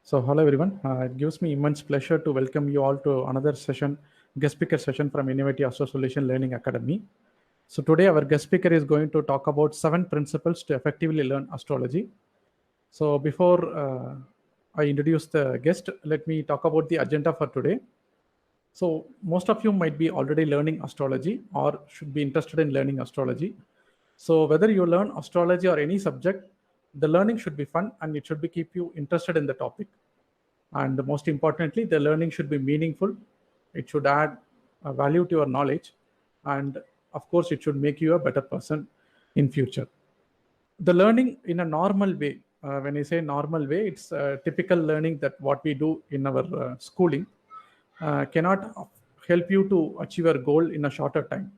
So hello everyone. It gives me immense pleasure to welcome you all to another session, guest speaker session from Innovative Astro Solution Learning Academy. So today our guest speaker is going to talk about 7 principles to effectively learn astrology. So before I introduce the guest, let me talk about the agenda for today. So most of you might be already learning astrology or should be interested in learning astrology. So whether you learn astrology or any subject, the learning should be fun and it should be keep you interested in the topic. And most importantly, the learning should be meaningful. It should add value to your knowledge, and of course it should make you a better person in future. The learning in a normal way, when I say normal way, it's typical learning that what we do in our schooling cannot help you to achieve your goal in a shorter time.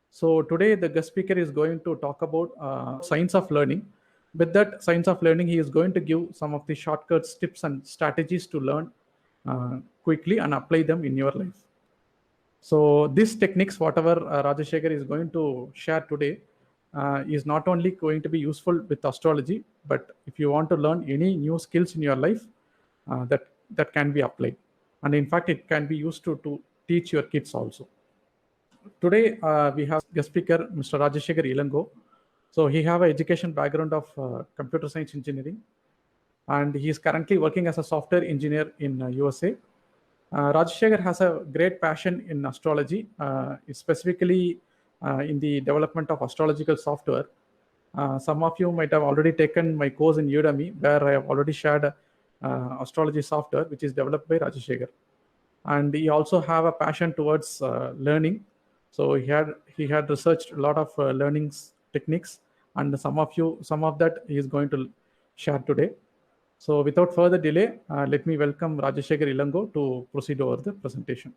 So today the guest speaker is going to talk about science of learning. With that science of learning, he is going to give some of the shortcuts, tips, and strategies to learn quickly and apply them in your life. So these techniques, whatever Raja Sekar is going to share today, is not only going to be useful with astrology, but if you want to learn any new skills in your life, that can be applied. And in fact, it can be used to teach your kids also. Today we have guest speaker Mr. Raja Sekar Elango. So he have an education background of computer science engineering, and he is currently working as a software engineer in USA. Raja Sekar has a great passion in astrology, specifically in the development of astrological software. Some of you might have already taken my course in Udemy, where I have already shared astrology software, which is developed by Raja Sekar. And he also have a passion towards learning. So he had researched a lot of learnings techniques, and some of that he is going to share today. So without further delay, let me welcome Raja Sekar Elango to proceed over the presentation.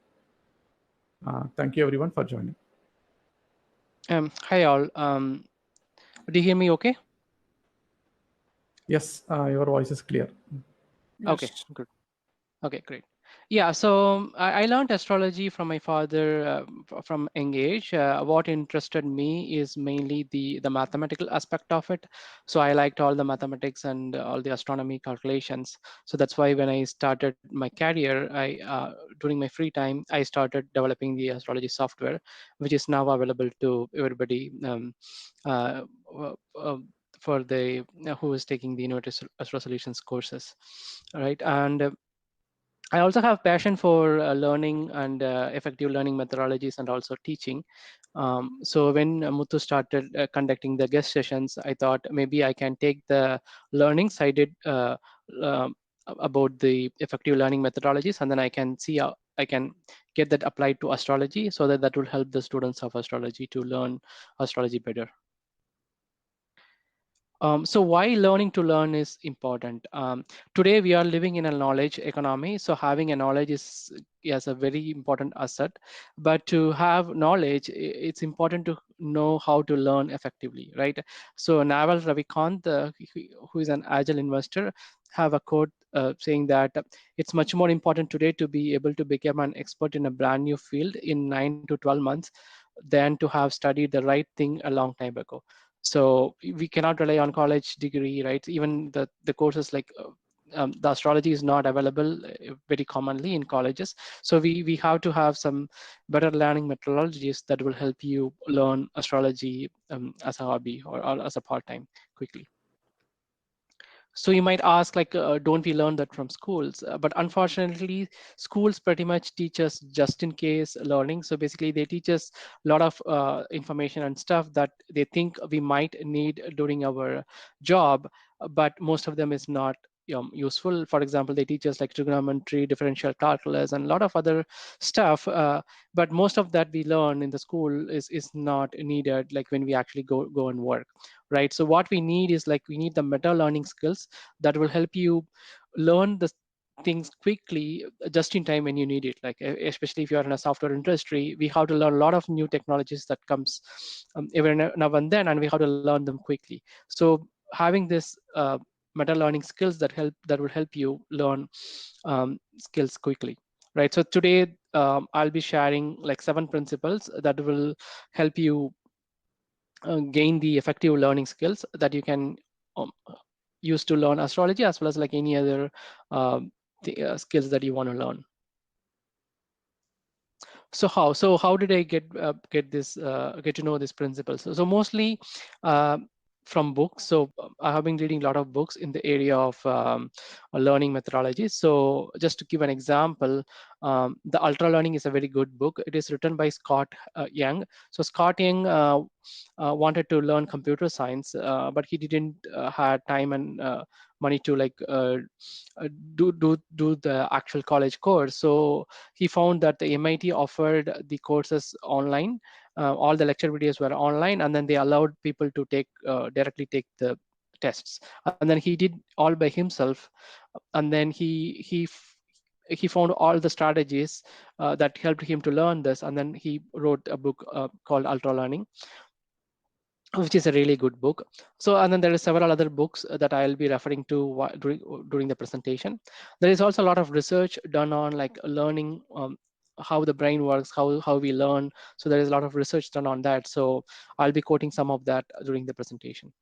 Thank you everyone for joining. Hi all. Do you hear me okay? Yes, your voice is clear. Yes. Okay, good. Okay, great. Yeah, so I learned astrology from my father from young age. What interested me is mainly the mathematical aspect of it. So I liked all the mathematics and all the astronomy calculations. So that's why when I started my career, during my free time, I started developing the astrology software, which is now available to everybody for the who is taking the Innovative Astro Solutions courses, right? And I also have passion for learning and effective learning methodologies and also teaching. So when Muthu started conducting the guest sessions, I thought maybe I can take the learnings I did about the effective learning methodologies, and then I can see how I can get that applied to astrology, so that will help the students of astrology to learn astrology better. So why learning to learn is important? Today we are living in a knowledge economy, so having a knowledge is a very important asset. But to have knowledge, it's important to know how to learn effectively, right? So Naval Ravikant, who is an agile investor, have a quote saying that it's much more important today to be able to become an expert in a brand new field in 9 to 12 months than to have studied the right thing a long time ago. So we cannot rely on college degree, right? Even the courses like the astrology is not available very commonly in colleges. So we have to have some better learning methodologies that will help you learn astrology as a hobby or as a part-time quickly. So you might ask, like, don't we learn that from schools? But unfortunately, schools pretty much teach us just in case learning. So basically, they teach us a lot of information and stuff that they think we might need during our job, but most of them is not useful. For example, they teach us like trigonometry, differential calculus, and a lot of other stuff. But most of that we learn in the school is not needed, like when we actually go and work, right? So what we need is like we need the meta learning skills that will help you learn the things quickly just in time when you need it. Like especially if you are in a software industry, we have to learn a lot of new technologies that comes every now and then, and we have to learn them quickly. So having this meta learning skills that will help you learn skills quickly, right? So today I'll be sharing like 7 principles that will help you gain the effective learning skills that you can use to learn astrology, as well as like any other skills that you want to learn. So how did I get this get to know these principles? So mostly uh, from books. So I have been reading a lot of books in the area of learning methodologies. So just to give an example, the Ultra Learning is a very good book. It is written by Scott Young. So Scott Young wanted to learn computer science, but he didn't have time and money to like do the actual college course. So he found that the MIT offered the courses online. All the lecture videos were online, and then they allowed people to take directly take the tests. And then he did all by himself, and then he found all the strategies that helped him to learn this, and then he wrote a book called Ultra Learning, which is a really good book. So, and then there are several other books that I'll be referring to during the presentation. There is also a lot of research done on like learning how the brain works, how we learn. So there is a lot of research done on that. So I'll be quoting some of that during the presentation.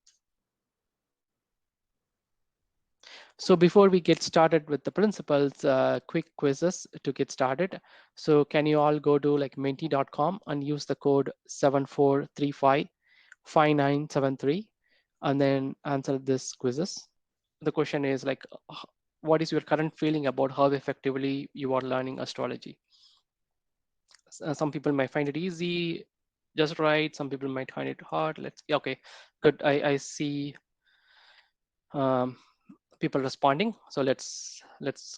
So before we get started with the principles, quick quizzes to get started. So can you all go to like menti.com and use the code 74355973 and then answer this quizzes. The question is like, what is your current feeling about how effectively you are learning astrology? Some people might find it easy, just right. Some people might find it hard. Okay, good. I see people responding. So let's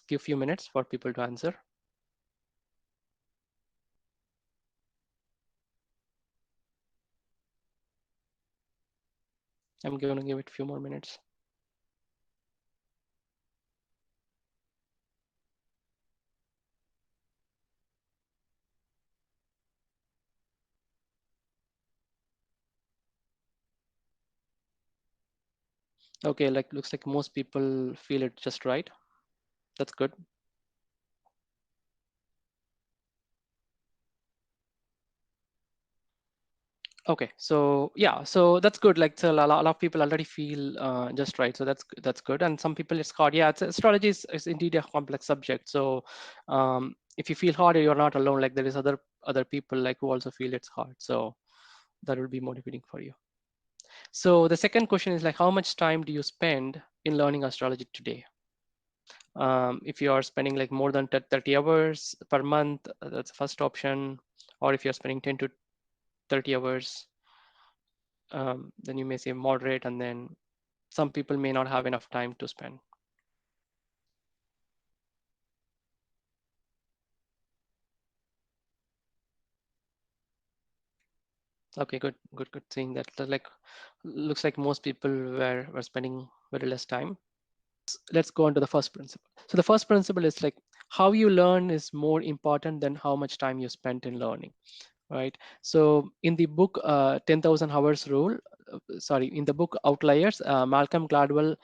give a few minutes for people to answer. I'm going to give it a few more minutes. Okay, like looks like most people feel it just right. That's good. Okay, so yeah, so that's good. Like, so a lot of people already feel just right, so that's good. And some people it's hard. Yeah, astrology is indeed a complex subject. So if you feel hard, you're not alone. Like there is other people like who also feel it's hard. So that will be motivating for you. So the second question is like, how much time do you spend in learning astrology today? If you are spending like more than 30 hours per month, that's the first option. Or if you're spending 10 to 30 hours, then you may say moderate, and then some people may not have enough time to spend. Okay, good seeing that. Like, looks like most people were spending very less time. Let's go on to the first principle. So the first principle is like, how you learn is more important than how much time you spent in learning, right? So in the book 10,000 hours rule, in the book Outliers, Malcolm Gladwell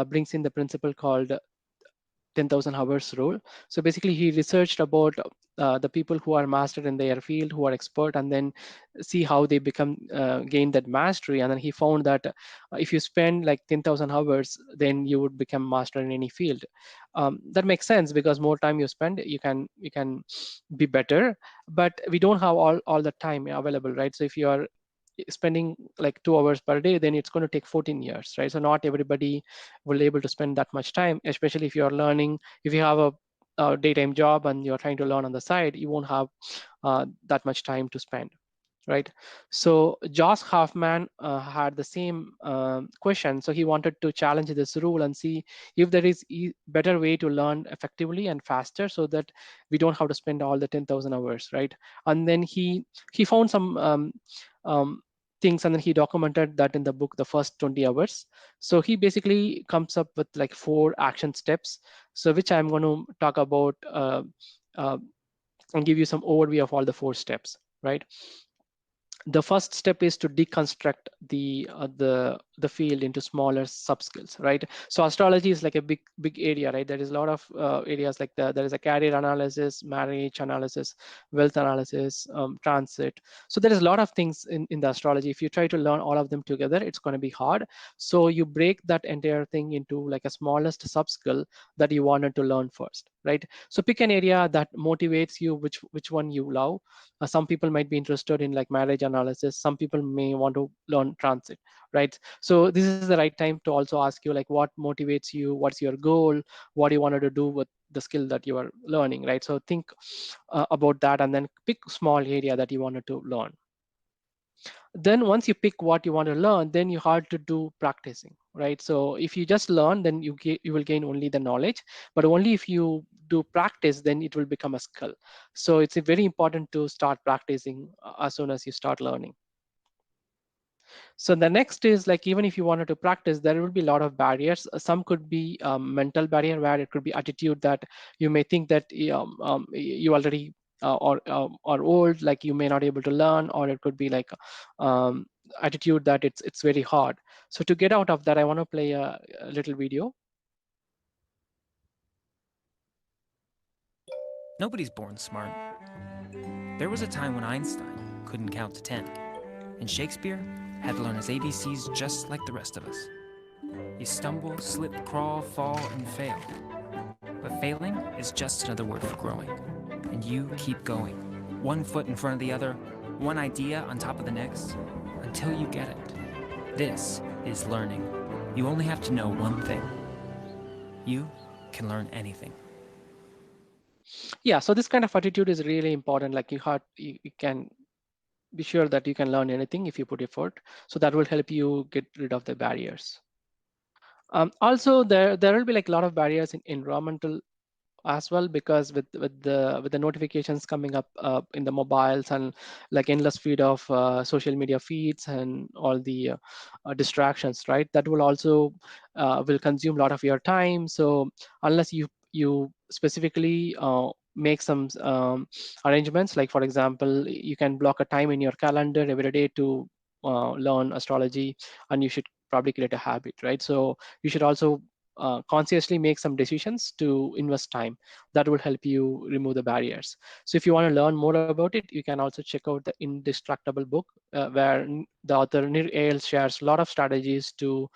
brings in the principle called 10,000 hours rule. So basically he researched about the people who are mastered in their field, who are expert, and then see how they gain that mastery. And then he found that if you spend like 10,000 hours, then you would become master in any field. That makes sense, because more time you spend, you can be better. But we don't have all the time available, right? So if you are spending like 2 hours per day, then it's going to take 14 years, right? So not everybody will be able to spend that much time, especially if you're learning. If you have a daytime job and you're trying to learn on the side, you won't have that much time to spend, right? So Josh Hoffman had the same question. So he wanted to challenge this rule and see if there is better way to learn effectively and faster, so that we don't have to spend all the 10,000 hours, right? And then he found some things, and then he documented that in the book, the first 20 hours. So he basically comes up with like 4 action steps, so which I'm going to talk about and give you some overview of all the 4 steps, right? The first step is to deconstruct the field into smaller sub skills, right? So astrology is like a big area, right? There is a lot of areas like there is a career analysis, marriage analysis, wealth analysis, transit. So there is a lot of things in the astrology. If you try to learn all of them together, it's going to be hard. So you break that entire thing into like a smallest sub skill that you wanted to learn first, right? So pick an area that motivates you, which one you love. Some people might be interested in like marriage analysis. Some people may want to learn transit, right? So this is the right time to also ask you like what motivates you, what's your goal, what do you wanted to do with the skill that you are learning, right? So think about that and then pick small area that you wanted to learn. Then once you pick what you want to learn, then you have to do practicing, right? So if you just learn, then you will gain only the knowledge, but only if you do practice, then it will become a skill. So it's very important to start practicing as soon as you start learning. So the next is like, even if you wanted to practice, there will be a lot of barriers. Some could be mental barrier, where it could be attitude that you may think that you already or old, like you may not able to learn, or it could be like um, attitude that it's very hard. So to get out of that, I want to play a little video. Nobody's born smart. There was a time when Einstein couldn't count to 10, and Shakespeare had to learn his ABCs just like the rest of us. You stumble, slip, crawl, fall, and fail. But failing is just another word for growing. And you keep going, one foot in front of the other, one idea on top of the next, until you get it. This is learning. You only have to know one thing. You can learn anything. Yeah, so this kind of attitude is really important. Like you can be sure that you can learn anything if you put effort. So that will help you get rid of the barriers. Also, there will be like a lot of barriers in environmental as well, because with the notifications coming up in the mobiles, and like endless feed of social media feeds and all the distractions, right? That will also will consume a lot of your time. So unless you specifically make some arrangements, like for example, you can block a time in your calendar every day to learn astrology, and you should probably create a habit, right? So you should also consciously make some decisions to invest time. That will help you remove the barriers. So if you want to learn more about it, you can also check out the Indestructible book, where the author Nir Eyal shares a lot of strategies to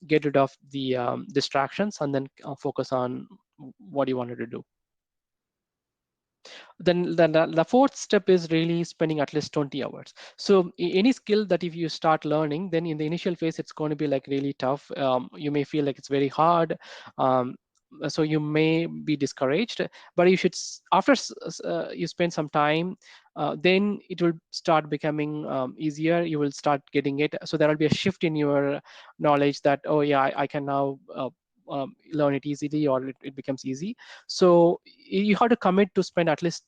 get rid of the distractions and then focus on what you wanted to do. Then the fourth step is really spending at least 20 hours. So any skill that if you start learning, then in the initial phase it's going to be like really tough. You may feel like it's very hard. So you may be discouraged, but you should, after you spend some time, then it will start becoming easier. You will start getting it. So there will be a shift in your knowledge that, oh yeah, I can now learn it easily, or it becomes easy. So you have to commit to spend at least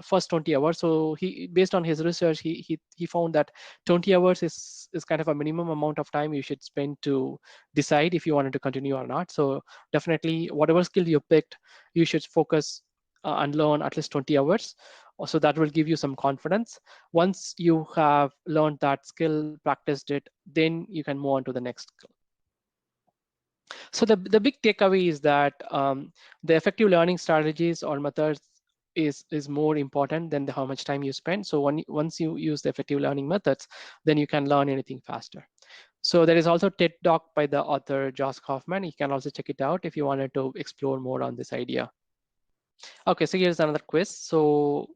first 20 hours. So he, based on his research, he found that 20 hours is kind of a minimum amount of time you should spend to decide if you wanted to continue or not. So definitely, whatever skill you picked, you should focus and learn at least 20 hours. So that will give you some confidence. Once you have learned that skill, practiced it, then you can move on to the next skill. So the big takeaway is that the effective learning strategies or methods is more important than how much time you spend. So once you use the effective learning methods, then you can learn anything faster. So there is also TED Talk by the author Josh Kaufman. You can also check it out if you wanted to explore more on this idea. Okay, so here's another quiz. So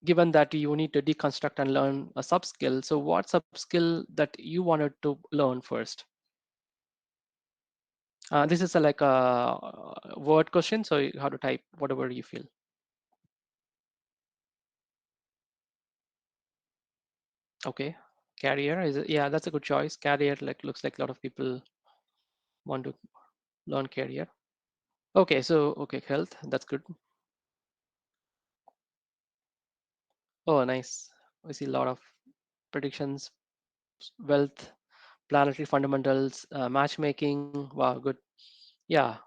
given that you need to deconstruct and learn a sub skill, so what sub skill that you wanted to learn first? This is like a word question, so you have to type whatever you feel. Okay, carrier is it? Yeah, that's a good choice. Carrier, like, looks like a lot of people want to learn carrier. Okay, so okay, health, that's good. Oh, nice. I see a lot of predictions, wealth, planetary fundamentals, matchmaking. Wow, good. Yeah,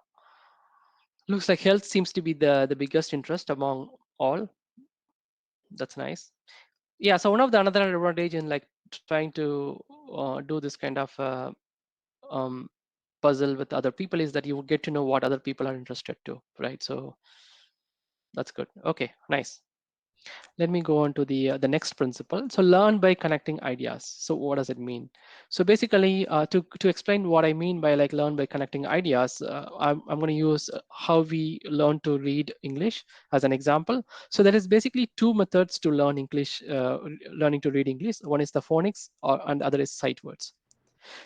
looks like health seems to be the biggest interest among all. That's nice. Yeah, so one of the another advantage in like trying to do this kind of um, puzzle with other people is that you get to know what other people are interested to, right? So that's good. Okay, nice. Let me go on to the next principle. So learn by connecting ideas. So what does it mean? So basically, to explain what I mean by like learn by connecting ideas, I'm going to use how we learn to read English as an example. So there is basically two methods to learn English, learning to read English. One is the phonics, and the other is sight words.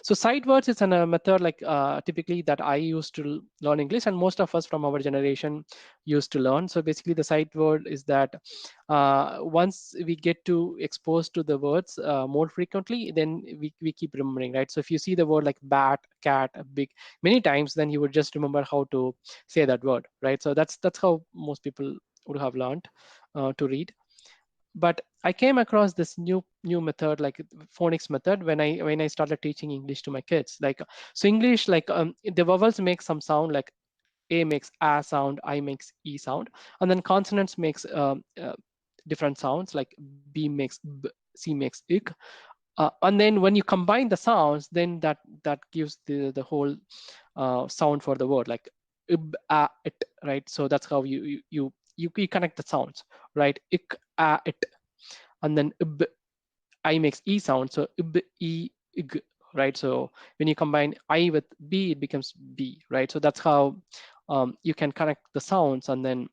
So sight words is a method like typically that I used to learn English, and most of us from our generation used to learn. So basically, the sight word is that once we get to exposed to the words more frequently, then we keep remembering, right? So if you see the word like bat, cat, big many times, then you would just remember how to say that word, right? So that's how most people would have learned to read. But I came across this new method, like phonics method, when I started teaching English to my kids. Like so English, like the vowels make some sound, like A makes a sound, I makes e sound, and then consonants makes different sounds, like B makes b, C makes ik. And then when you combine the sounds, then that gives the whole sound for the word, like ib, a, it, right? So that's how you connect the sounds, right? Ik, a, it, and then ib, I makes e sound, so ib, e, ig, right? So when you combine I with B, it becomes B, right? So that's how you can connect the sounds and then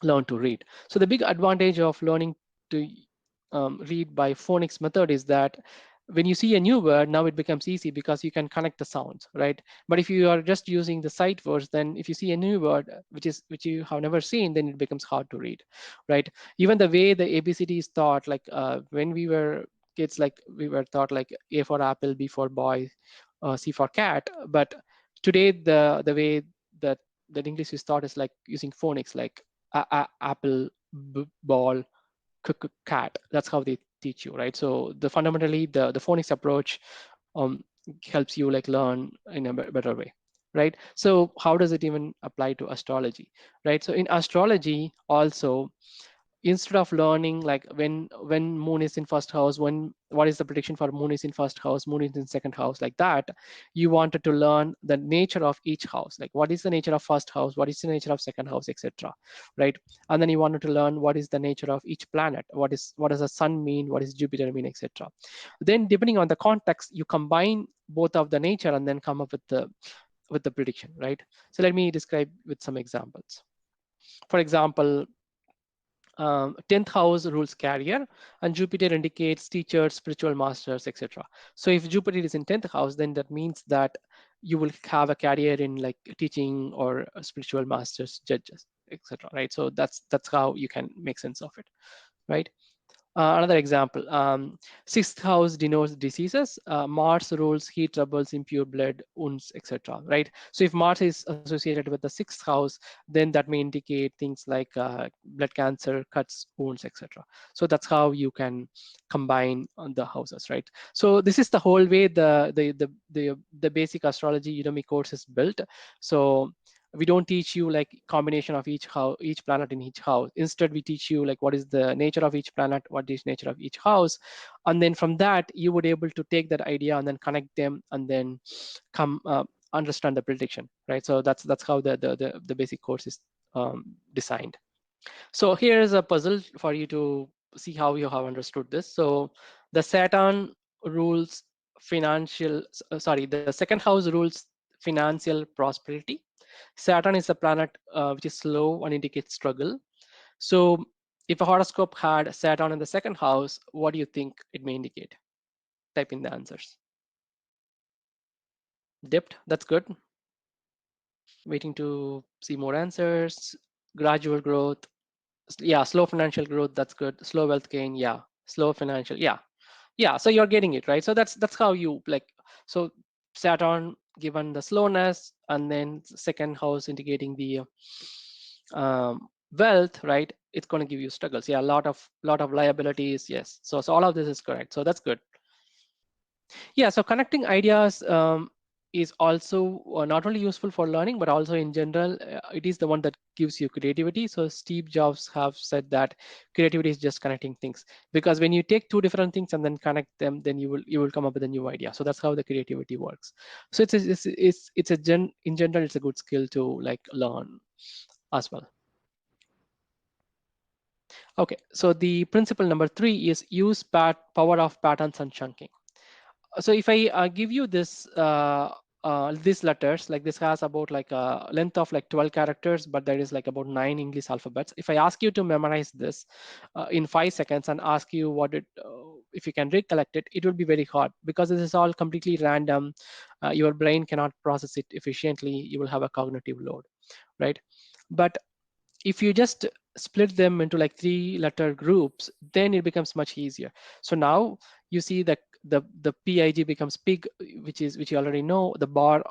learn to read. So the big advantage of learning to read by phonics method is that when you see a new word, now it becomes easy because you can connect the sounds, right? But if you are just using the sight words, then if you see a new word which you have never seen, then it becomes hard to read, right? Even the way the ABCD is taught, like when we were kids, like we were taught like A for apple, B for boy, C for cat. But today the way that English is taught is like using phonics, like apple, ball, cat. That's how they teach you, right? So the fundamentally the phonics approach um, helps you like learn in a better way, right? So how does it even apply to astrology, right? So in astrology also, instead of learning like when moon is in first house, when what is the prediction for moon is in first house, moon is in second house, like that, you wanted to learn the nature of each house, like what is the nature of first house, what is the nature of second house, etc., right? And then you wanted to learn what is the nature of each planet, what does the sun mean, what is Jupiter mean, etc. Then depending on the context, you combine both of the nature and then come up with the prediction, right? So let me describe with some examples. For example, 10th house rules career, and Jupiter indicates teachers, spiritual masters, etc. So if Jupiter is in 10th house, then that means that you will have a career in like teaching or spiritual masters, judges, etc. Right? So that's how you can make sense of it, right? Another example, sixth house denotes diseases. Mars rules heat troubles, impure blood, wounds, etc. Right? So if Mars is associated with the sixth house, then that may indicate things like blood cancer, cuts, wounds, etc. So that's how you can combine the houses, right? So this is the whole way the basic astrology Udemy course is built. So we don't teach you like combination of each house, each planet in each house. Instead, we teach you like what is the nature of each planet, what is nature of each house, and then from that you would able to take that idea and then connect them and then come understand the prediction, right? So that's how the basic course is designed. So here is a puzzle for you to see how you have understood this. So the Saturn rules financial, the second house rules financial prosperity. Saturn is a planet which is slow and indicates struggle. So if a horoscope had Saturn in the second house, what do you think it may indicate? Type in the answers. Dipped, that's good. Waiting to see more answers. Gradual growth. Yeah, slow financial growth, that's good. Slow wealth gain, yeah. Slow financial, yeah. So you're getting it, right? So that's how you like. So Saturn given the slowness, and then second house indicating the wealth, right? It's going to give you struggles. Yeah, a lot of liabilities. Yes. So all of this is correct. So that's good. Yeah. So connecting ideas. is also not only useful for learning, but also in general, it is the one that gives you creativity. So Steve Jobs have said that creativity is just connecting things, because when you take two different things and then connect them, then you will come up with a new idea. So that's how the creativity works. So in general, it's a good skill to like learn as well. Okay, so the principle number 3 is use power of patterns and chunking. So if I give you these letters, like this has about like a length of like 12 characters, but there is like about 9 English alphabets. If I ask you to memorize this in 5 seconds and ask you if you can recollect it, it will be very hard, because this is all completely random. Your brain cannot process it efficiently. You will have a cognitive load, right? But if you just split them into like 3-letter groups, then it becomes much easier. So now you see that the PIG becomes pig, which you already know. The bar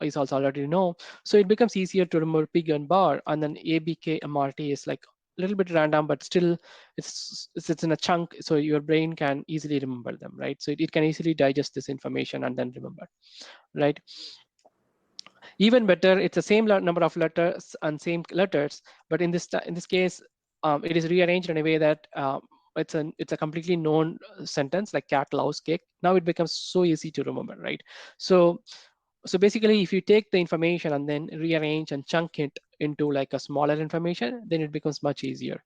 is also already know. So it becomes easier to remember pig and bar. And then ABK is like a little bit random, but still it's in a chunk, so your brain can easily remember them, right? So it can easily digest this information and then remember, right? Even better, it's the same number of letters and same letters, but in this case, it is rearranged in a way that it's a completely known sentence, like cat loves cake. Now it becomes so easy to remember, right? So basically, if you take the information and then rearrange and chunk it into like a smaller information, then it becomes much easier,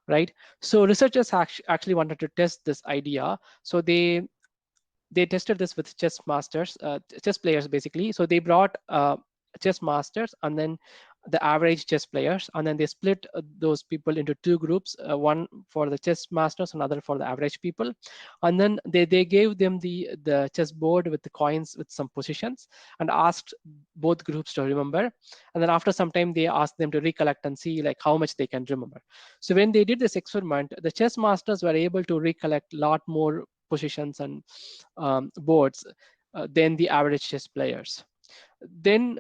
right? So researchers actually wanted to test this idea. So they tested this with chess players basically. So they brought chess masters and then the average chess players, and then they split those people into 2 groups, one for the chess masters, another for the average people. And then they gave them the chess board with the coins with some positions and asked both groups to remember. And then after some time, they asked them to recollect and see like how much they can remember. So when they did this experiment, the chess masters were able to recollect a lot more positions and boards than the average chess players. Then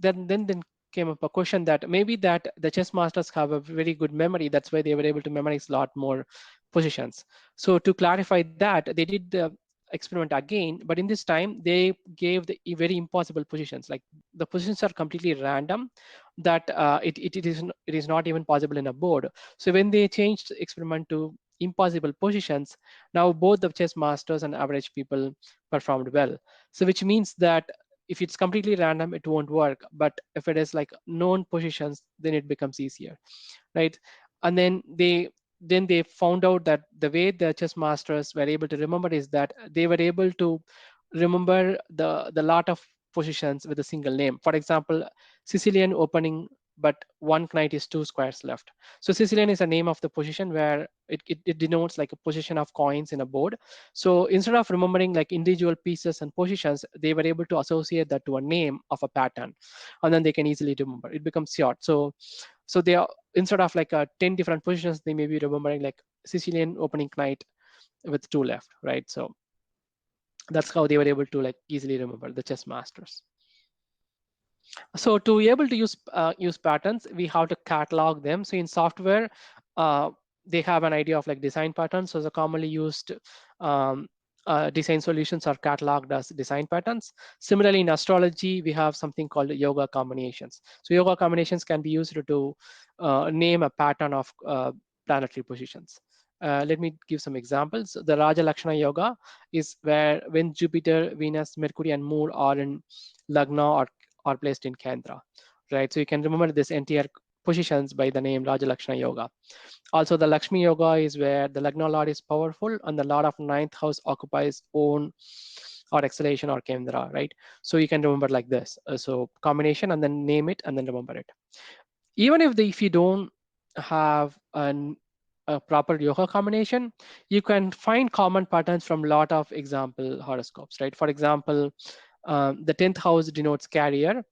then came up a question that maybe that the chess masters have a very good memory. That's why they were able to memorize a lot more positions. So to clarify that, they did the experiment again, but in this time they gave the very impossible positions. Like the positions are completely random, that it is not even possible in a board. So when they changed the experiment to impossible positions, now both the chess masters and average people performed well. So which means that if it's completely random, it won't work. But if it is like known positions, then it becomes easier, right? And then they found out that the way the chess masters were able to remember is that they were able to remember the lot of positions with a single name. For example, Sicilian opening, but one knight is 2 squares left. So Sicilian is a name of the position where it denotes like a position of coins in a board. So instead of remembering like individual pieces and positions, they were able to associate that to a name of a pattern, and then they can easily remember. It becomes short. So they are, instead of like 10 different positions, they may be remembering like Sicilian opening knight with 2 left, right? So that's how they were able to like easily remember, the chess masters. So to be able to use patterns, we have to catalog them. So in software, they have an idea of like design patterns. So the commonly used design solutions are cataloged as design patterns. Similarly, in astrology, we have something called yoga combinations. So yoga combinations can be used to name a pattern of planetary positions. Let me give some examples. The Raja Lakshana Yoga is where when Jupiter, Venus, Mercury, and Moon are in Lagna or placed in Kendra, right? So you can remember this entire positions by the name Raja Lakshana Yoga. Also, the Lakshmi Yoga is where the Lagna Lord is powerful and the Lord of ninth house occupies own or acceleration or Kendra, right? So you can remember like this. So combination and then name it and then remember it. Even if you don't have a proper yoga combination, you can find common patterns from a lot of example horoscopes, right? For example, the 10th house denotes career,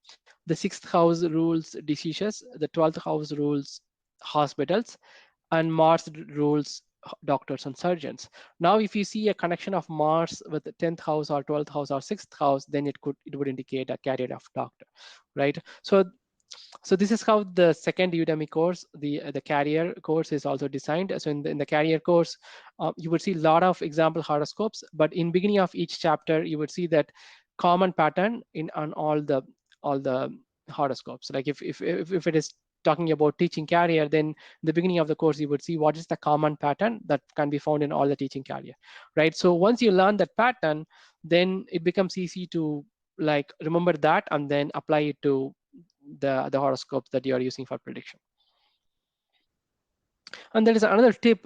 the 6th house rules diseases, the 12th house rules hospitals, and Mars rules doctors and surgeons. Now, if you see a connection of Mars with the 10th house or 12th house or 6th house, then it would indicate a career of doctor, right? So this is how the second Udemy course, the career course, is also designed. So in the career course, you would see a lot of example horoscopes, but in beginning of each chapter, you would see that common pattern in on all the horoscopes. Like if it is talking about teaching career, then in the beginning of the course you would see what is the common pattern that can be found in all the teaching career, right? So once you learn that pattern, then it becomes easy to like remember that and then apply it to the horoscopes that you are using for prediction. And there is another tip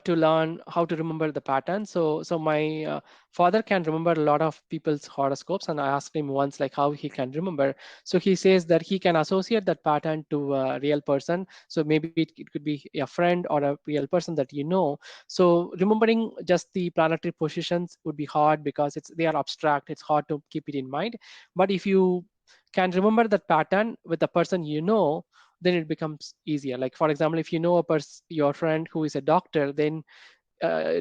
to learn how to remember the pattern. So my father can remember a lot of people's horoscopes, and I asked him once like how he can remember. So he says that he can associate that pattern to a real person. So maybe it could be a friend or a real person that you know. So remembering just the planetary positions would be hard because they are abstract. It's hard to keep it in mind. But if you can remember that pattern with the person you know, then it becomes easier. Like for example, if you know your friend who is a doctor, then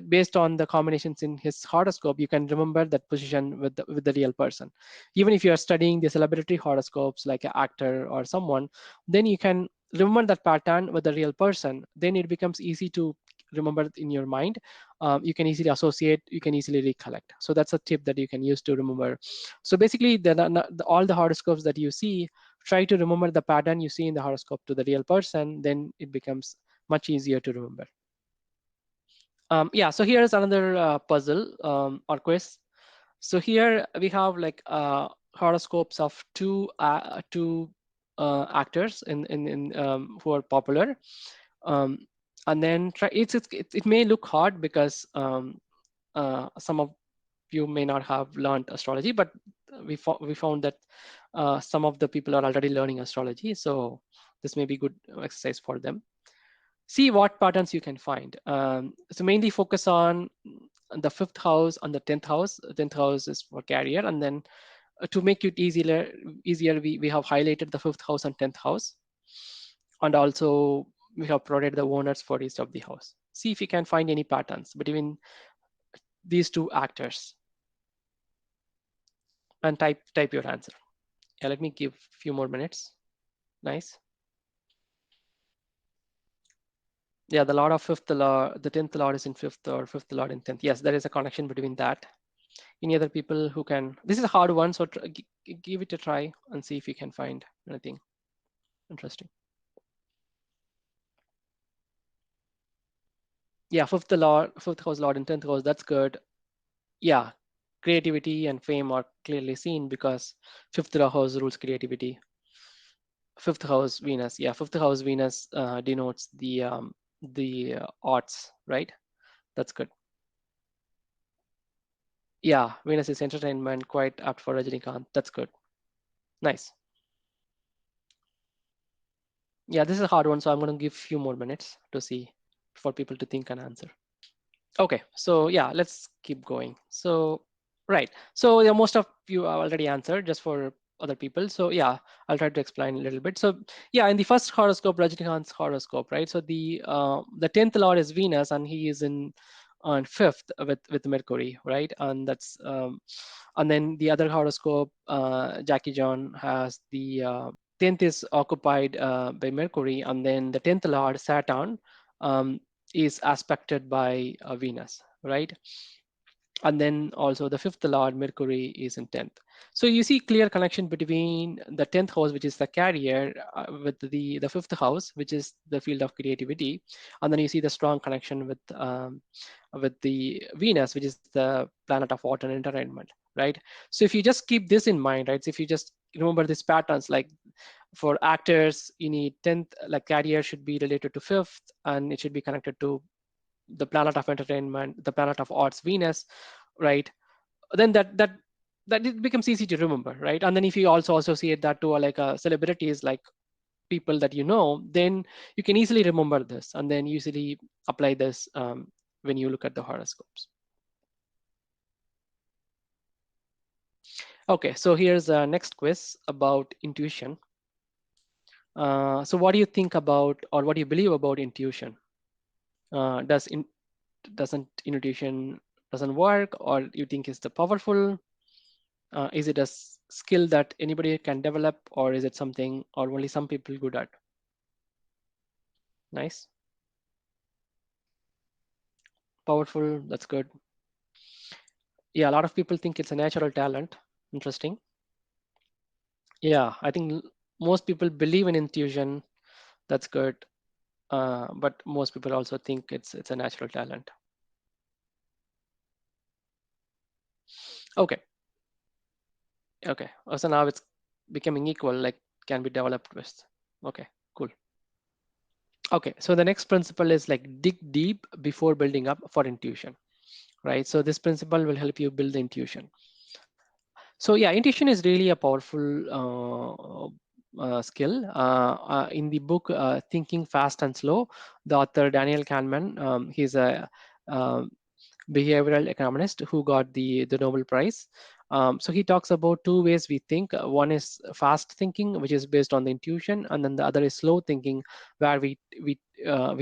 based on the combinations in his horoscope, you can remember that position with the real person. Even if you are studying the celebrity horoscopes, like an actor or someone, then you can remember that pattern with the real person. Then it becomes easy to remember in your mind. You can easily associate, you can easily recollect. So that's a tip that you can use to remember. So basically, all the horoscopes that you see, try to remember the pattern you see in the horoscope to the real person. Then it becomes much easier to remember. Yeah, so here's another puzzle or quiz. So here we have like horoscopes of two actors who are popular, um, and then it may look hard because some of you may not have learned astrology, but we found that some of the people are already learning astrology, so this may be good exercise for them. See what patterns you can find. So mainly focus on the 5th house and the 10th house. 10th house is for career, and then to make it easier, we have highlighted the 5th house and 10th house, and also we have provided the owners for each of the house. See if you can find any patterns between these two actors, and type your answer. Yeah, let me give a few more minutes. Nice. Yeah, the lord of 5th lord, the 10th lord is in 5th, or 5th lord in 10th. Yes, there is a connection between that. Any other people who can? This is a hard one, so give it a try and see if you can find anything interesting. Yeah, 5th house lord in 10th house, that's good. Yeah, creativity and fame are clearly seen because 5th house rules creativity. 5th house Venus, yeah, 5th house Venus denotes the arts, right? That's good. Yeah, Venus is entertainment, quite apt for Rajinikanth. That's good. Nice. Yeah, this is a hard one, so I'm going to give a few more minutes to see for people to think and answer. Okay, so yeah, let's keep going. So, right. So yeah, most of you have already answered, just for other people. So yeah, I'll try to explain a little bit. So yeah, in the first horoscope, Rajinikanth's horoscope, right? So the 10th lord is Venus, and he is in on 5th with Mercury, right? And that's and then the other horoscope, Jackie John has the 10th is occupied by Mercury, and then the 10th lord Saturn um, is aspected by Venus, right? And then also the 5th lord Mercury is in 10th. So you see clear connection between the 10th house, which is the carrier, with the 5th house, which is the field of creativity, and then you see the strong connection with the Venus, which is the planet of water and entertainment, right? So if you just keep this in mind, right? So if you just remember these patterns, like for actors, you need 10th, like career should be related to 5th, and it should be connected to the planet of entertainment, the planet of arts, Venus, right? Then that it becomes easy to remember, right? And then if you also associate that to like celebrities, like people that you know, then you can easily remember this and then easily apply this when you look at the horoscopes. Okay, so here's a next quiz about intuition. So what do you think about, or what do you believe about intuition? Doesn't intuition doesn't work, or you think it's the powerful? Is it a skill that anybody can develop, or is it something or only some people good at? Nice. Powerful, that's good. Yeah, a lot of people think it's a natural talent. Interesting. Yeah, I think most people believe in intuition. That's good. But most people also think it's a natural talent. Okay. Okay. So now it's becoming equal, like can be developed with. Okay, cool. Okay, so the next principle is like dig deep before building up for intuition, right? So this principle will help you build the intuition. So yeah, intuition is really a powerful skill. In the book Thinking Fast and Slow, the author Daniel Kahneman, he's a um, behavioral economist who got the Nobel Prize. So he talks about two ways we think. One is fast thinking, which is based on the intuition, and then the other is slow thinking, where we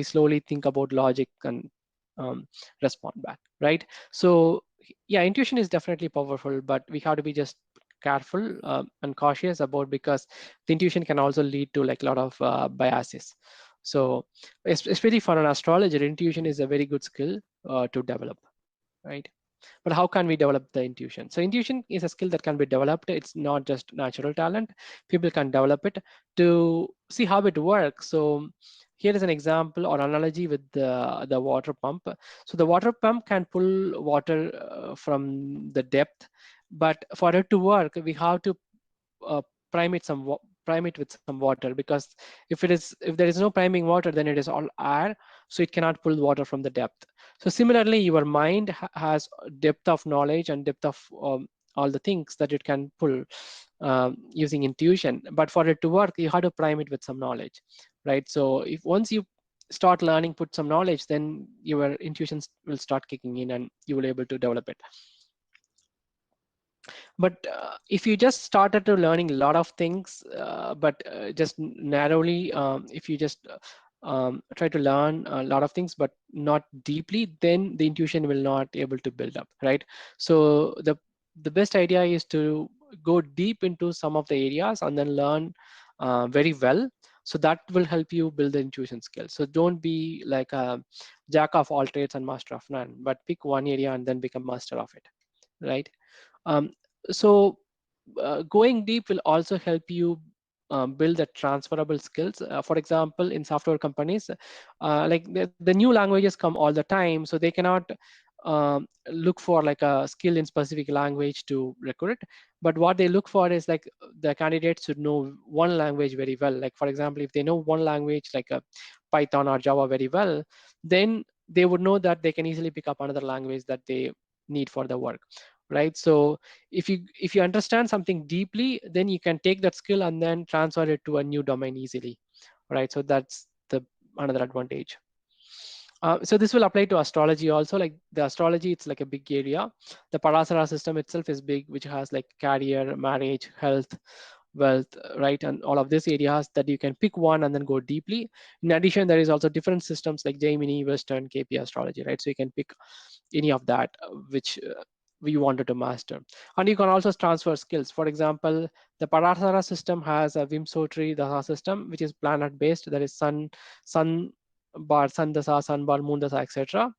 slowly think about logic and um, respond back, right? So yeah, intuition is definitely powerful, but we have to be just careful and cautious about, because the intuition can also lead to like a lot of biases. So especially for an astrologer, intuition is a very good skill to develop, right? But how can we develop the intuition? So intuition is a skill that can be developed. It's not just natural talent. People can develop it to see how it works. So here is an example or analogy with the water pump. So the water pump can pull water from the depth, but for it to work, we have to uh, prime it prime it with some water, because if there is no priming water, then it is all air, so it cannot pull water from the depth. So similarly, your mind has depth of knowledge and depth of all the things that it can pull using intuition, but for it to work, you have to prime it with some knowledge, right? So if once you start learning, put some knowledge, then your intuitions will start kicking in and you will able to develop it. But if you just started to learning a lot of things, but just narrowly, if you just try to learn a lot of things but not deeply, then the intuition will not able to build up, right? So the best idea is to go deep into some of the areas and then learn very well, so that will help you build the intuition skill. So don't be like a jack of all trades and master of none, but pick one area and then become master of it, right? um, so going deep will also help you build the transferable skills. For example, in software companies, like the new languages come all the time, so they cannot look for like a skill in specific language to recruit. But what they look for is like the candidates should know one language very well. Like for example, if they know one language like a Python or Java very well, then they would know that they can easily pick up another language that they need for the work, right? So if you understand something deeply, then you can take that skill and then transfer it to a new domain easily, right? So that's the another advantage. So this will apply to astrology also. Like the astrology, it's like a big area. The Parasara system itself is big, which has like career, marriage, health, wealth, right? And all of these areas that you can pick one and then go deeply. In addition, there is also different systems like Gemini, Western, KP astrology, right? So you can pick any of that which you wanted to master. And you can also transfer skills. For example, the Parasara system has a Vimsotri Dasa system, which is planet based. That is sun bar, sun dasa, sun bar, moon dasa, etc.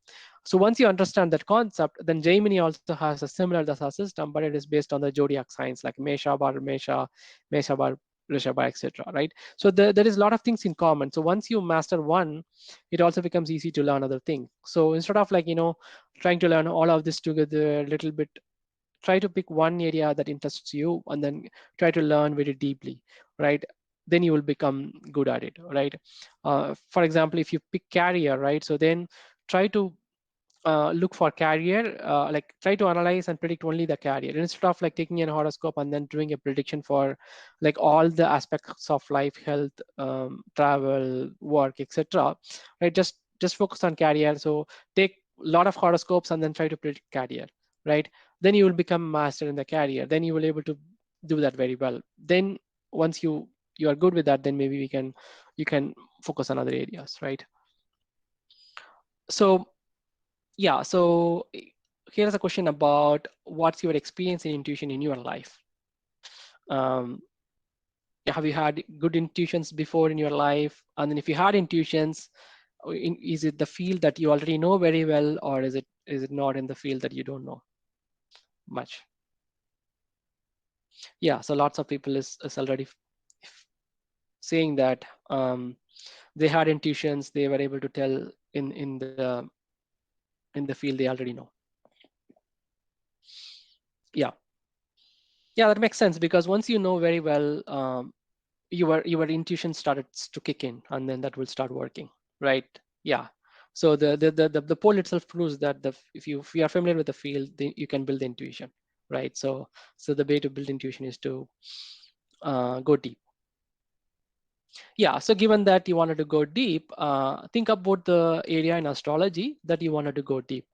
So once you understand that concept, then Gemini also has a similar dasa system, but it is based on the zodiac signs like Mesha bar Mesha, Mesha bar Rishabha, etc. Right? So there is a lot of things in common. So once you master one, it also becomes easy to learn other things. So instead of like trying to learn all of this together a little bit, try to pick one area that interests you and then try to learn very deeply, right? Then you will become good at it, right? For example, if you pick career, right? So then try to look for career, like try to analyze and predict only the career instead of like taking an horoscope and then doing a prediction for like all the aspects of life, health, travel, work, etc. Right? Just focus on career. So take a lot of horoscopes and then try to predict career, right? Then you will become master in the career. Then you will able to do that very well. Then once you are good with that, then maybe you can focus on other areas, right? So yeah, so here's a question about what's your experience in intuition in your life. Um, have you had good intuitions before in your life? And then if you had intuitions, is it the field that you already know very well, or is it not in the field that you don't know much? Yeah, so lots of people is already saying that they had intuitions, they were able to tell in the field they already know. Yeah, yeah, that makes sense, because once you know very well, your intuition starts to kick in, and then that will start working, right? Yeah. So the poll itself proves that if you are familiar with the field, then you can build the intuition, right? So the way to build intuition is to go deep. Yeah, so given that you wanted to go deep, think about the area in astrology that you wanted to go deep.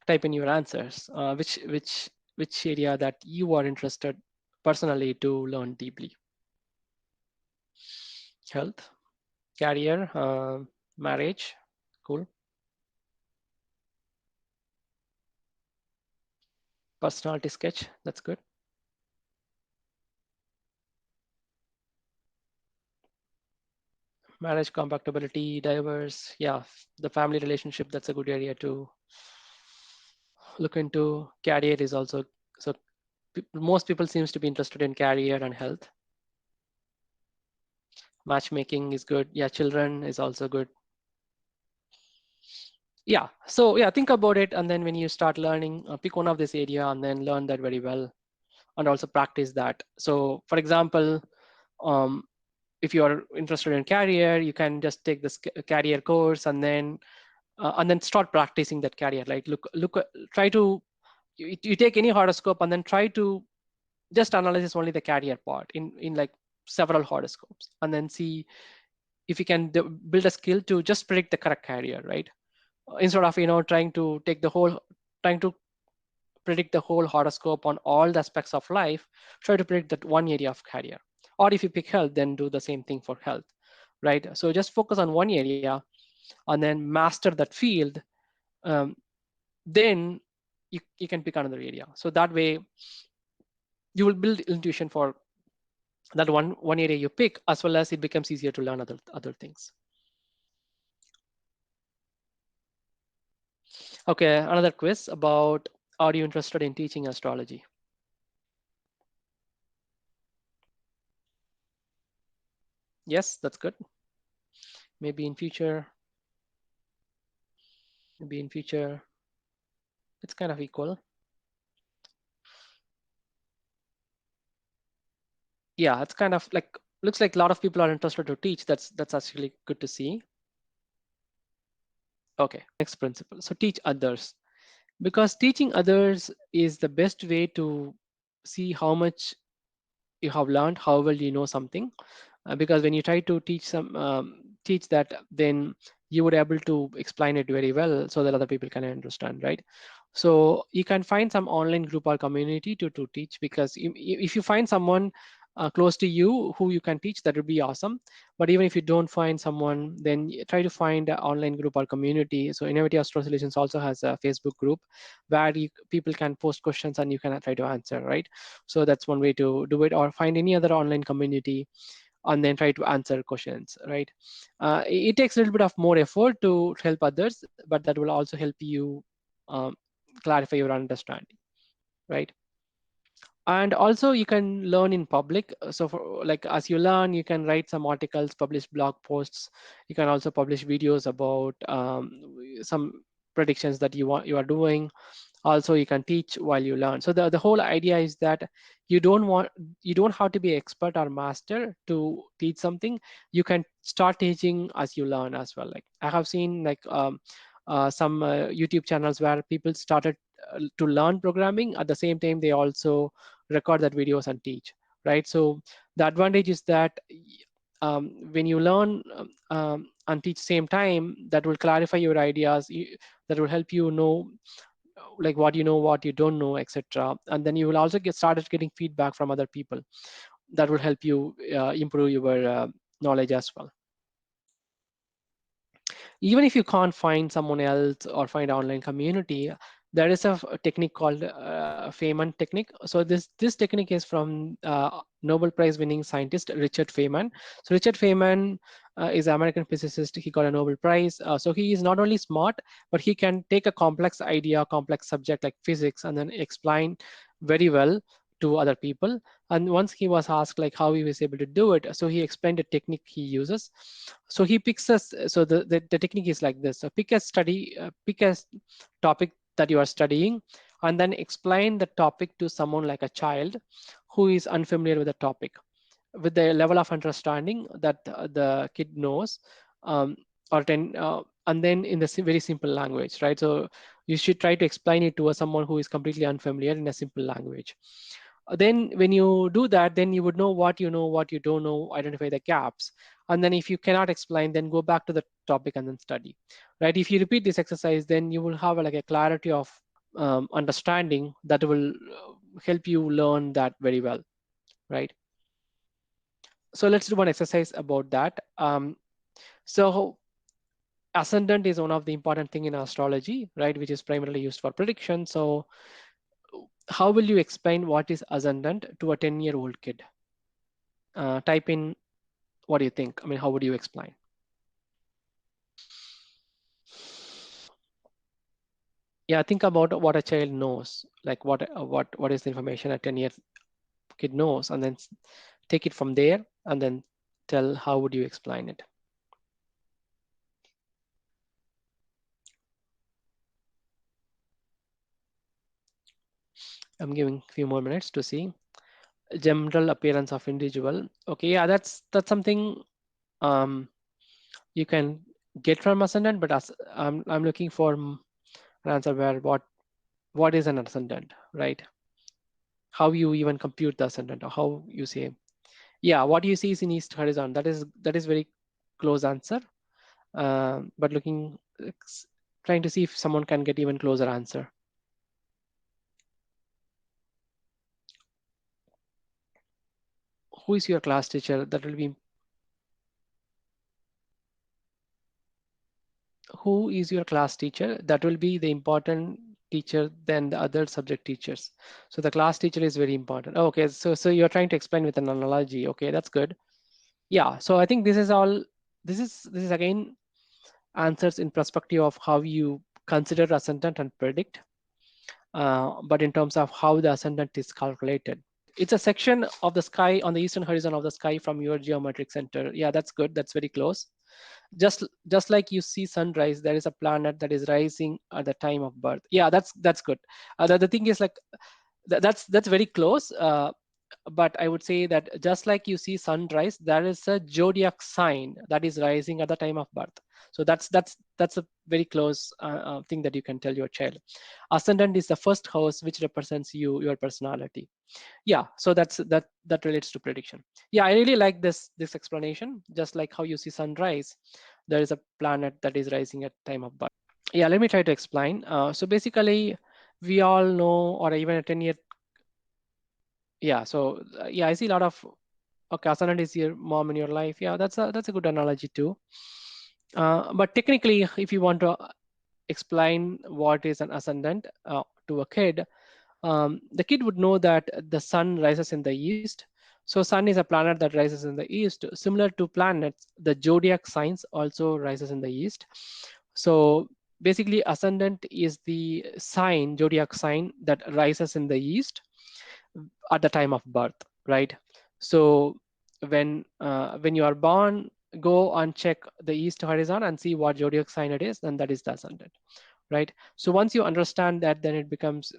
Type in your answers, which area that you are interested personally to learn deeply. Health, career, marriage, cool. Personality sketch, that's good. Marriage compatibility, diverse, yeah, the family relationship, that's a good area to look into. Career is also, so most people seems to be interested in career and health. Matchmaking is good. Yeah, children is also good. Yeah, so yeah, think about it, and then when you start learning, pick one of this area and then learn that very well, and also practice that. So for example, if you are interested in career, you can just take this career course and then start practicing that career. Like try to you take any horoscope and then try to just analyze only the career part in like several horoscopes, and then see if you can build a skill to just predict the correct career, right? Instead of trying to predict the whole horoscope on all the aspects of life, try to predict that one area of career. Or if you pick health, then do the same thing for health, right? So just focus on one area and then master that field. um, then you can pick another area. So that way you will build intuition for that one area you pick, as well as it becomes easier to learn other things. Okay, another quiz about, are you interested in teaching astrology? Yes, that's good. Maybe in future, it's kind of equal. Yeah, it's kind of like, looks like a lot of people are interested to teach. That's actually good to see. Okay, next principle. So teach others, because teaching others is the best way to see how much you have learned, how well you know something. Because when you try to teach that, then you would able to explain it very well so that other people can understand, right? So you can find some online group or community to teach, because if you find someone close to you who you can teach, that would be awesome. But even if you don't find someone, then try to find an online group or community. So Innovative Astro Solutions also has a Facebook group where people can post questions and you can try to answer, right? So that's one way to do it. Or find any other online community and then try to answer questions, right? It takes a little bit of more effort to help others, but that will also help you um, clarify your understanding, right? And also you can learn in public. So for, like, as you learn, you can write some articles, publish blog posts. You can also publish videos about some predictions that you are doing. Also you can teach while you learn. So the whole idea is that you don't have to be expert or master to teach something. You can start teaching as you learn as well. Like I have seen like some YouTube channels where people started to learn programming. At the same time, they also record that videos and teach, right? So the advantage is that when you learn and teach same time, that will clarify your ideas. That will help you know like what you know, what you don't know, etc. And then you will also started getting feedback from other people. That will help you improve your knowledge as well. Even if you can't find someone else or find an online community, there is a technique called Feynman technique. So this technique is from Nobel Prize winning scientist Richard Feynman. So Richard Feynman is an American physicist. He got a Nobel Prize. So he is not only smart, but he can take a complex idea, complex subject like physics, and then explain very well to other people. And once he was asked like how he was able to do it, so he explained the technique he uses. So he picks us. So the technique is like this: so pick a topic that you are studying, and then explain the topic to someone like a child who is unfamiliar with the topic, with the level of understanding that the kid knows, um, and then in the very simple language, right? So you should try to explain it to someone who is completely unfamiliar in a simple language. Then when you do that, then you would know, what you don't know, identify the gaps. And then if you cannot explain, then go back to the topic and then study, right? If you repeat this exercise, then you will have like a clarity of understanding that will help you learn that very well, right? So let's do one exercise about that. So ascendant is one of the important thing in astrology, right, which is primarily used for prediction. So how will you explain what is ascendant to a 10-year-old kid? Type in, what do you think? I mean, how would you explain? Yeah, think about what a child knows, like what is the information a 10-year kid knows, and then take it from there and then tell how would you explain it. I'm giving a few more minutes to see. General appearance of individual. Okay, yeah, that's something you can get from ascendant, but as I'm looking for an answer where what is an ascendant, right? How you even compute the ascendant, or how you say, yeah, what you see is in east horizon. That is very close answer. But trying to see if someone can get even closer answer. Who is your class teacher? That will be, who is your class teacher? That will be the important teacher than the other subject teachers. So the class teacher is very important. Okay, so you're trying to explain with an analogy. Okay, that's good. Yeah, so I think this is all. This is again answers in perspective of how you consider ascendant and predict, but in terms of how the ascendant is calculated. It's a section of the sky on the eastern horizon of the sky from your geometric center. Yeah, that's good. That's very close. Just like you see sunrise, there is a planet that is rising at the time of birth. Yeah, that's good. The thing is like that's very close. But I would say that just like you see sunrise, there is a zodiac sign that is rising at the time of birth. So that's a very close thing that you can tell your child. Ascendant is the first house which represents your personality. Yeah, so that relates to prediction. Yeah, I really like this explanation. Just like how you see sunrise, there is a planet that is rising at time of birth. Yeah, let me try to explain. So basically, we all know, or even a 10-year. Yeah, so yeah, I see a lot of, okay, ascendant is your mom in your life. Yeah, that's a good analogy too. But technically, if you want to explain what is an ascendant to a kid, the kid would know that the sun rises in the east. So sun is a planet that rises in the east. Similar to planets, the zodiac signs also rises in the east. So basically, ascendant is the sign, zodiac sign, that rises in the east at the time of birth, right? So when you are born, go and check the east horizon and see what zodiac sign it is, and that is the ascendant, right? So once you understand that, then it becomes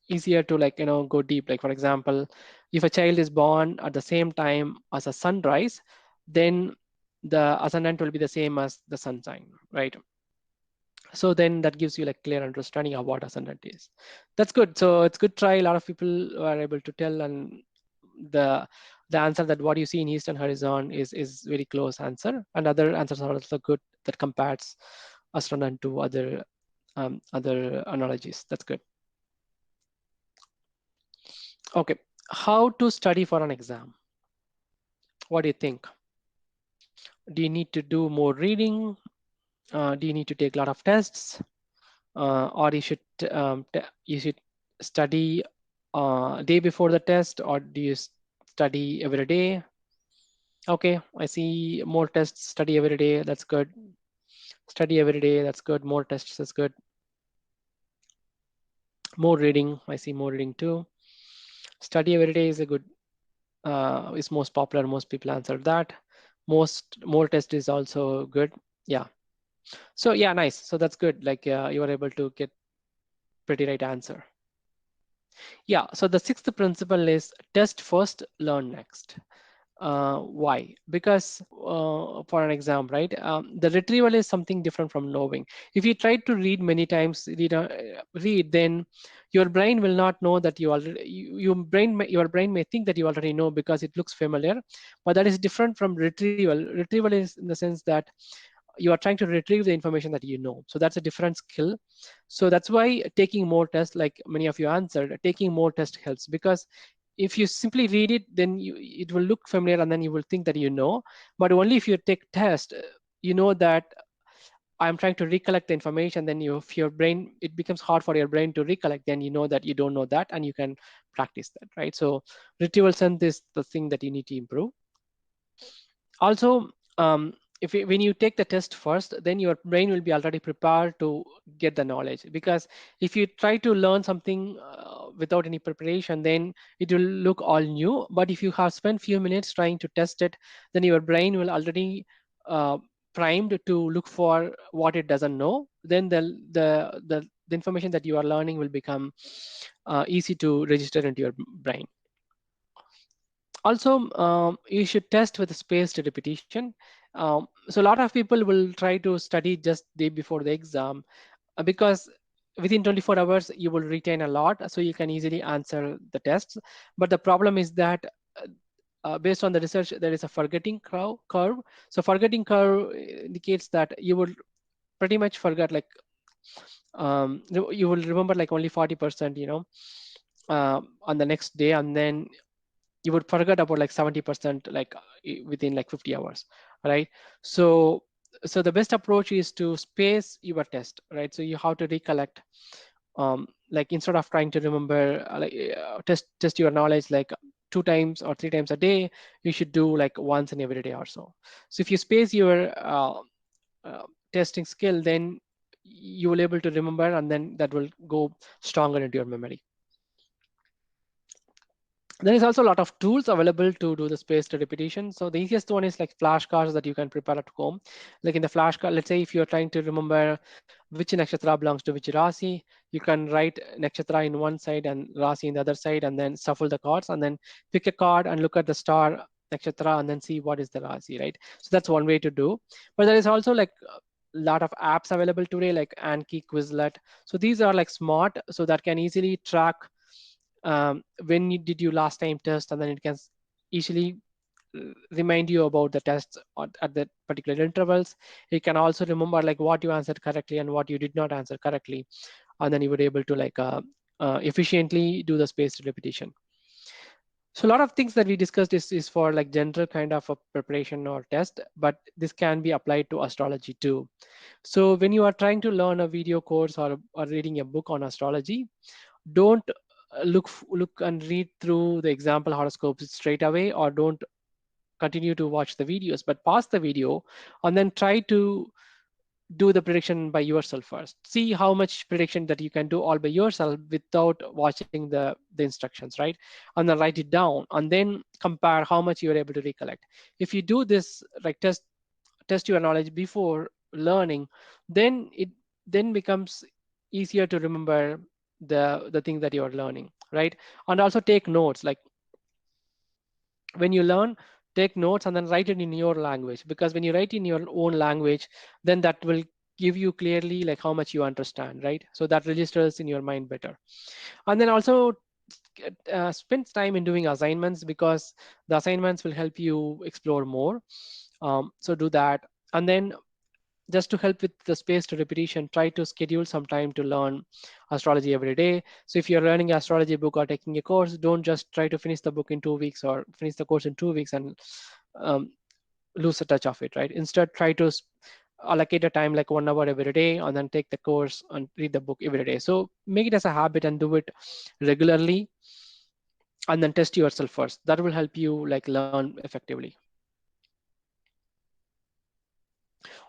easier to, like, go deep. Like, for example, if a child is born at the same time as a sunrise, then the ascendant will be the same as the sun sign, right? So then that gives you like clear understanding of what ascendant is. That's good. So it's good try. A lot of people are able to tell, and the answer that what you see in eastern horizon is very close answer, and other answers are also good that compares ascendant to other analogies. That's good. Okay, how to study for an exam? What do you think? Do you need to do more reading? Do you need to take a lot of tests? Or you should study day before the test, or do you study every day? Okay, I see more tests, study every day. That's good. Study every day. That's good. More tests is good. More reading. I see more reading too. Study every day is a good, is most popular. Most people answer that. More test is also good. Yeah. So yeah, nice. So that's good. Like you are able to get pretty right answer. Yeah. So the sixth principle is test first, learn next. Why? Because for an exam, right? The retrieval is something different from knowing. If you try to read many times, read, then your brain will not know that you already. Your brain may think that you already know because it looks familiar, but that is different from retrieval. Retrieval is in the sense that you are trying to retrieve the information that you know. So that's a different skill. So that's why taking more tests, like many of you answered, taking more tests helps, because if you simply read it, then it will look familiar and then you will think that you know. But only if you take test, you know that I'm trying to recollect the information. Then if your brain, it becomes hard for your brain to recollect, then you know that you don't know that and you can practice that, right? So retrieval sense is the thing that you need to improve. Also, when you take the test first, then your brain will be already prepared to get the knowledge. Because if you try to learn something without any preparation, then it will look all new. But if you have spent few minutes trying to test it, then your brain will already uh, primed to look for what it doesn't know. Then the information that you are learning will become easy to register into your brain. Also, you should test with spaced repetition. So a lot of people will try to study just day before the exam, because within 24 hours you will retain a lot, so you can easily answer the tests. But the problem is that based on the research, there is a forgetting curve. So forgetting curve indicates that you will pretty much forget, like you will remember like only 40%, on the next day, and then you would forget about like 70%, like within like 50 hours, right? So the best approach is to space your test, right? So you have to recollect, like instead of trying to remember, test your knowledge like 2 times or 3 times a day, you should do like once in every day or so. So if you space your uh, testing skill, then you will able to remember, and then that will go stronger into your memory. There is also a lot of tools available to do the spaced repetition. So the easiest one is like flashcards that you can prepare at home. Like in the flashcard, let's say if you're trying to remember which nakshatra belongs to which rasi, you can write nakshatra in one side and rasi in the other side, and then shuffle the cards, and then pick a card and look at the star nakshatra and then see what is the rasi, right? So that's one way to do. But there is also like a lot of apps available today, like Anki, Quizlet. So these are like smart, so that can easily track when did you last time test, and then it can easily remind you about the tests at the particular intervals. It can also remember like what you answered correctly and what you did not answer correctly, and then you were able to like efficiently do the spaced repetition. So a lot of things that we discussed is for like general kind of a preparation or test, but this can be applied to astrology too. So when you are trying to learn a video course or reading a book on astrology, don't look and read through the example horoscopes straight away, or don't continue to watch the videos, but pause the video and then try to do the prediction by yourself first. See how much prediction that you can do all by yourself without watching the instructions, right? And then write it down and then compare how much you are able to recollect. If you do this, like test your knowledge before learning, then it then becomes easier to remember the thing that you're learning, right? And also take notes. Like when you learn, take notes and then write it in your language, because when you write in your own language, then that will give you clearly like how much you understand, right? So that registers in your mind better. And then also spend time in doing assignments, because the assignments will help you explore more. So do that. And then just to help with the spaced repetition, try to schedule some time to learn astrology every day. So if you're learning astrology book or taking a course, don't just try to finish the book in 2 weeks or finish the course in 2 weeks and um, lose the touch of it, right? Instead, try to allocate a time like 1 hour every day and then take the course and read the book every day. So make it as a habit and do it regularly, and then test yourself first. That will help you like learn effectively.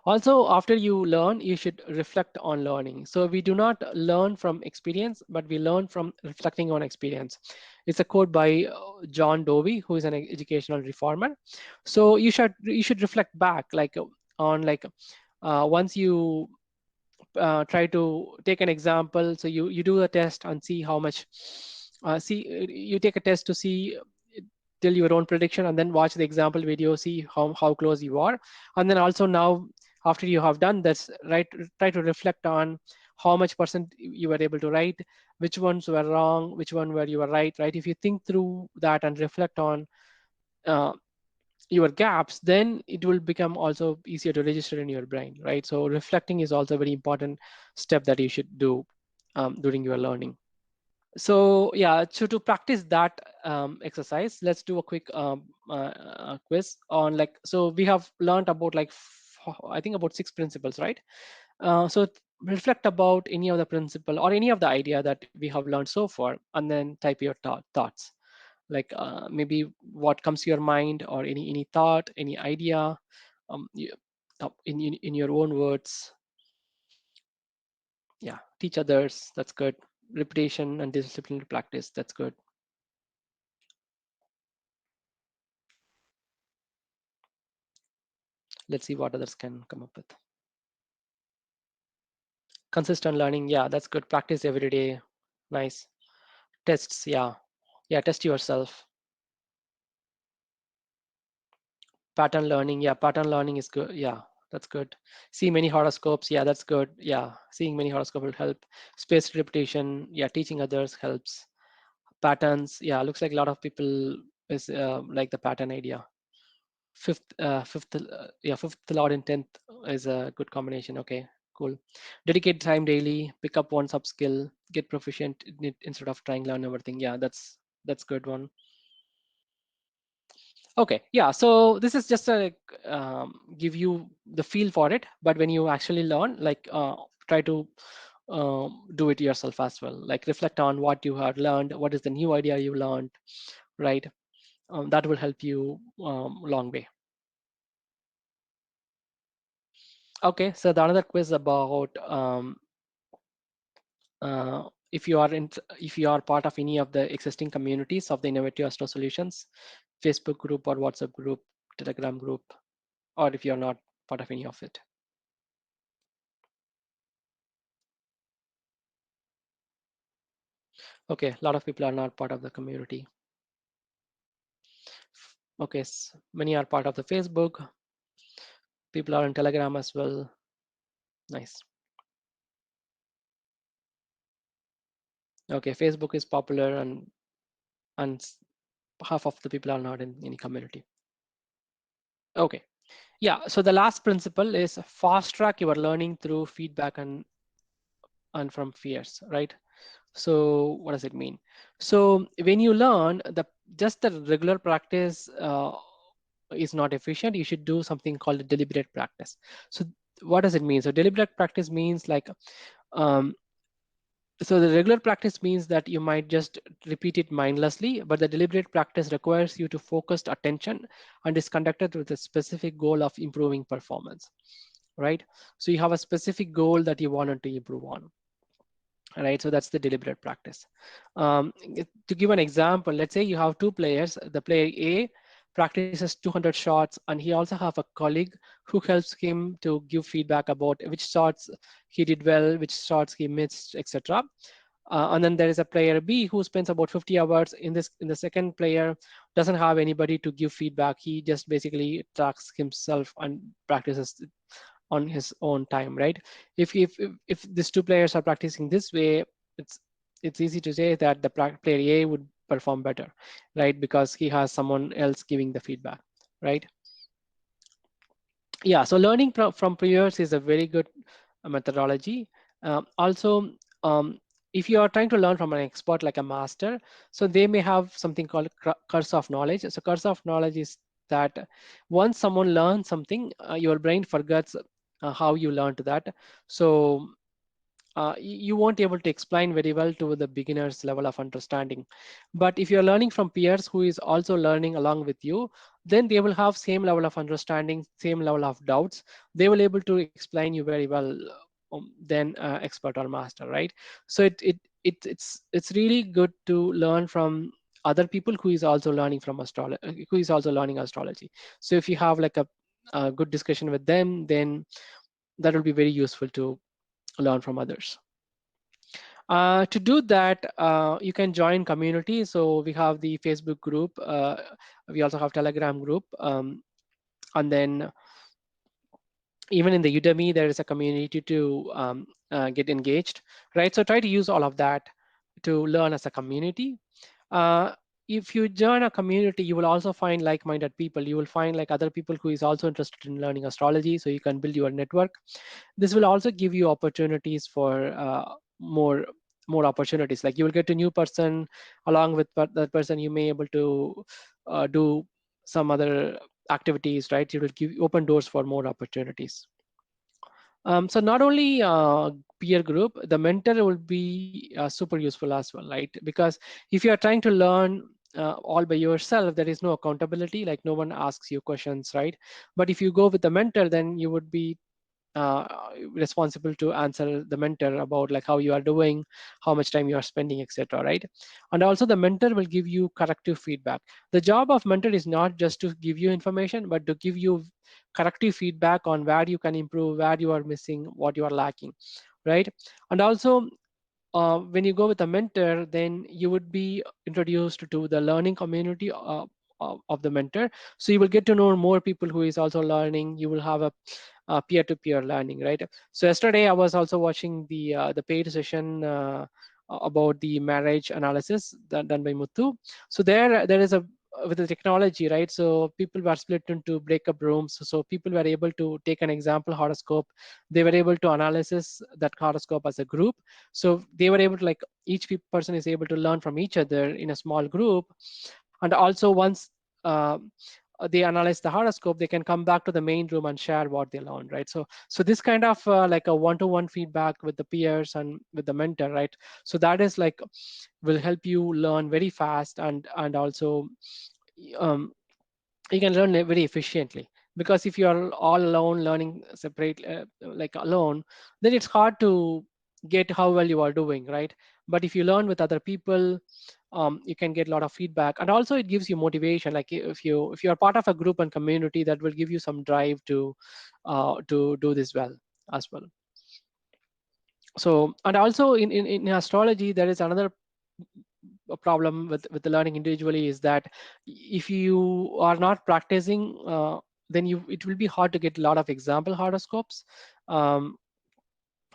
Also, after you learn, you should reflect on learning. So we do not learn from experience, but we learn from reflecting on experience. It's a quote by John Dovey, who is an educational reformer. So you should reflect back, like on like once you try to take an example. So you do a test and see how much. You take a test to see till your own prediction, and then watch the example video, see how close you are. And then also now, after you have done this, right, try to reflect on how much percent you were able to write, which ones were wrong, which one were you were right. If you think through that and reflect on uh, your gaps, then it will become also easier to register in your brain, right? So reflecting is also a very important step that you should do during your learning. So yeah, so to practice that exercise, let's do a quick quiz on like, so we have learned about like, I think about 6 principles, right? So reflect about any of the principle or any of the idea that we have learned so far, and then type your thoughts. Like maybe what comes to your mind, or any thought, any idea, you, in your own words. Yeah, teach others, that's good. Repetition and disciplined practice, that's good. Let's see what others can come up with. Consistent learning, yeah, that's good. Practice every day, nice. Tests, yeah, test yourself. Pattern learning, yeah, pattern learning is good, yeah, that's good. See many horoscopes, yeah, that's good. Yeah, seeing many horoscopes will help. Spaced repetition, yeah, teaching others helps. Patterns, yeah, looks like a lot of people is like the pattern idea. Fifth Lord and 10th is a good combination. Okay, cool. Dedicate time daily, pick up one sub skill, get proficient in it instead of trying learn everything. Yeah, that's good one. Okay, yeah, so this is just a give you the feel for it, but when you actually learn, like try to do it yourself as well. Like reflect on what you have learned, what is the new idea you learned, right? That will help you long way. Okay, so the another quiz about if you are part of any of the existing communities of the Innovative Astro Solutions, Facebook group or WhatsApp group, Telegram group, or if you're not part of any of it. Okay, a lot of people are not part of the community. Okay, many are part of the Facebook. People are on Telegram as well. Nice. Okay, Facebook is popular, and half of the people are not in any community. Okay, yeah. So the last principle is fast track your learning through feedback and from fears, right? So what does it mean? So when you learn, just the regular practice is not efficient. You should do something called a deliberate practice. So what does it mean? So deliberate practice means like um, so the regular practice means that you might just repeat it mindlessly, but the deliberate practice requires you to focused attention and is conducted with a specific goal of improving performance, right? So you have a specific goal that you wanted to improve on, right? So that's the deliberate practice. To give an example, let's say you have two players. The player A practices 200 shots, and he also have a colleague who helps him to give feedback about which shots he did well, which shots he missed, etc. And then there is a player B who spends about 50 hours in this. In the second player doesn't have anybody to give feedback. He just basically tracks himself and practices on his own time, right? If these two players are practicing this way, it's easy to say that the player A would perform better, right? Because he has someone else giving the feedback, right? Yeah, so learning from peers is a very good methodology. Also, if you are trying to learn from an expert like a master, so they may have something called curse of knowledge. So curse of knowledge is that once someone learns something, your brain forgets how you learned that. So you won't be able to explain very well to the beginner's level of understanding. But if you're learning from peers who is also learning along with you, then they will have same level of understanding, same level of doubts. They will able to explain you very well than expert or master, right? So it's really good to learn from other people who is also learning from astrology, who is also learning astrology. So if you have like a good discussion with them, then that will be very useful to learn from others. To do that, you can join community. So we have the Facebook group. We also have Telegram group. And then even in the Udemy, there is a community to get engaged, right? So try to use all of that to learn as a community. If you join a community, you will also find like-minded people. You will find like other people who is also interested in learning astrology, so you can build your network. This will also give you opportunities for more opportunities. Like you will get a new person, along with that person you may able to do some other activities, right? It will give open doors for more opportunities. So not only peer group, the mentor will be super useful as well, right? Because if you are trying to learn all by yourself, there is no accountability, like no one asks you questions, right? But if you go with the mentor, then you would be responsible to answer the mentor about like how you are doing, how much time you are spending, etc., right? And also the mentor will give you corrective feedback. The job of mentor is not just to give you information, but to give you corrective feedback on where you can improve, where you are missing, what you are lacking, right? And also when you go with a mentor, then you would be introduced to the learning community of the mentor. So you will get to know more people who is also learning. You will have a peer-to-peer learning, right? So yesterday I was also watching the paid session about the marriage analysis done by Muthu. So there is a with the technology, right? So people were split into breakup rooms. So people were able to take an example horoscope. They were able to analysis that horoscope as a group. So they were able to like each person is able to learn from each other in a small group. And also once uh, they analyze the horoscope, they can come back to the main room and share what they learned, right? So this kind of like a one-to-one feedback with the peers and with the mentor, right? So that is like will help you learn very fast, and also um, you can learn very efficiently. Because if you are all alone learning separate like alone, then it's hard to get how well you are doing, right? But if you learn with other people, you can get a lot of feedback, and also it gives you motivation. Like if you are part of a group and community, that will give you some drive to do this well as well. So, and also in astrology, there is another a problem with the learning individually, is that if you are not practicing, then it will be hard to get a lot of example horoscopes.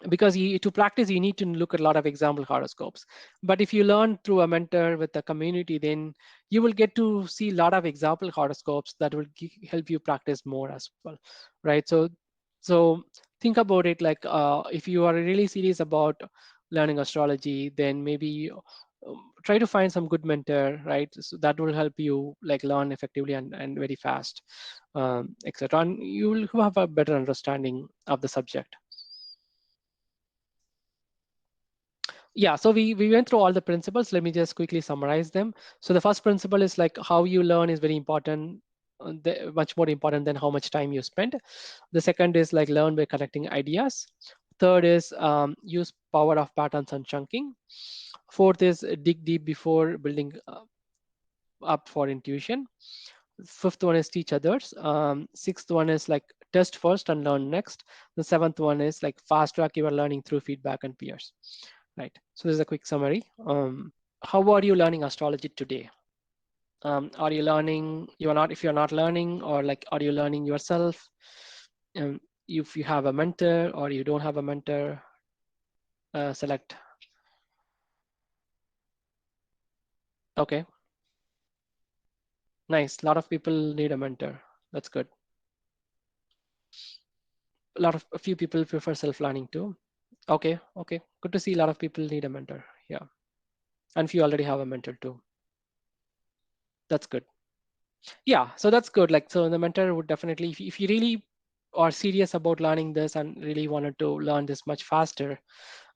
Because to practice, you need to look at a lot of example horoscopes. But if you learn through a mentor with a community, then you will get to see a lot of example horoscopes that will help you practice more as well, right? So think about it like if you are really serious about learning astrology, then maybe try to find some good mentor, right? So that will help you like learn effectively and very fast, etc. And you will have a better understanding of the subject. Yeah, so we went through all the principles. Let me just quickly summarize them. So the first principle is like how you learn is very important, much more important than how much time you spend. The second is like learn by collecting ideas. Third is use power of patterns and chunking. Fourth is dig deep before building up for intuition. Fifth one is teach others. Sixth one is like test first and learn next. The seventh one is like fast track your learning through feedback and peers. Right. So this is a quick summary. How are you learning astrology today? Are you learning? You are not. If you're not learning, or like, are you learning yourself? If you have a mentor or you don't have a mentor, select. Okay. Nice. A lot of people need a mentor. That's good. A few people prefer self-learning too. Okay. Okay. Good to see a lot of people need a mentor. Yeah. And if you already have a mentor too, that's good. Yeah, so that's good. Like, so the mentor would definitely, if you really are serious about learning this and really wanted to learn this much faster,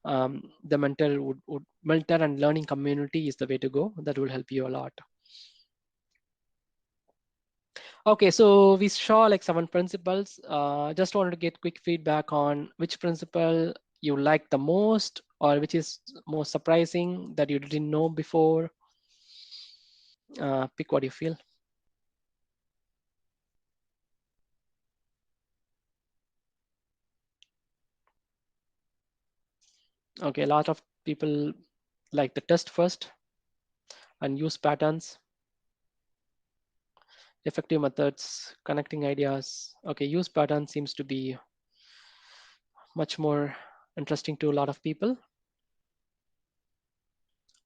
the mentor and learning community is the way to go. That will help you a lot. Okay, so we saw like 7 principles. Just wanted to get quick feedback on which principle you like the most, or which is most surprising that you didn't know before. Pick what you feel. Okay, a lot of people like the test first and use patterns, effective methods, connecting ideas. Okay, use patterns seems to be much more interesting to a lot of people.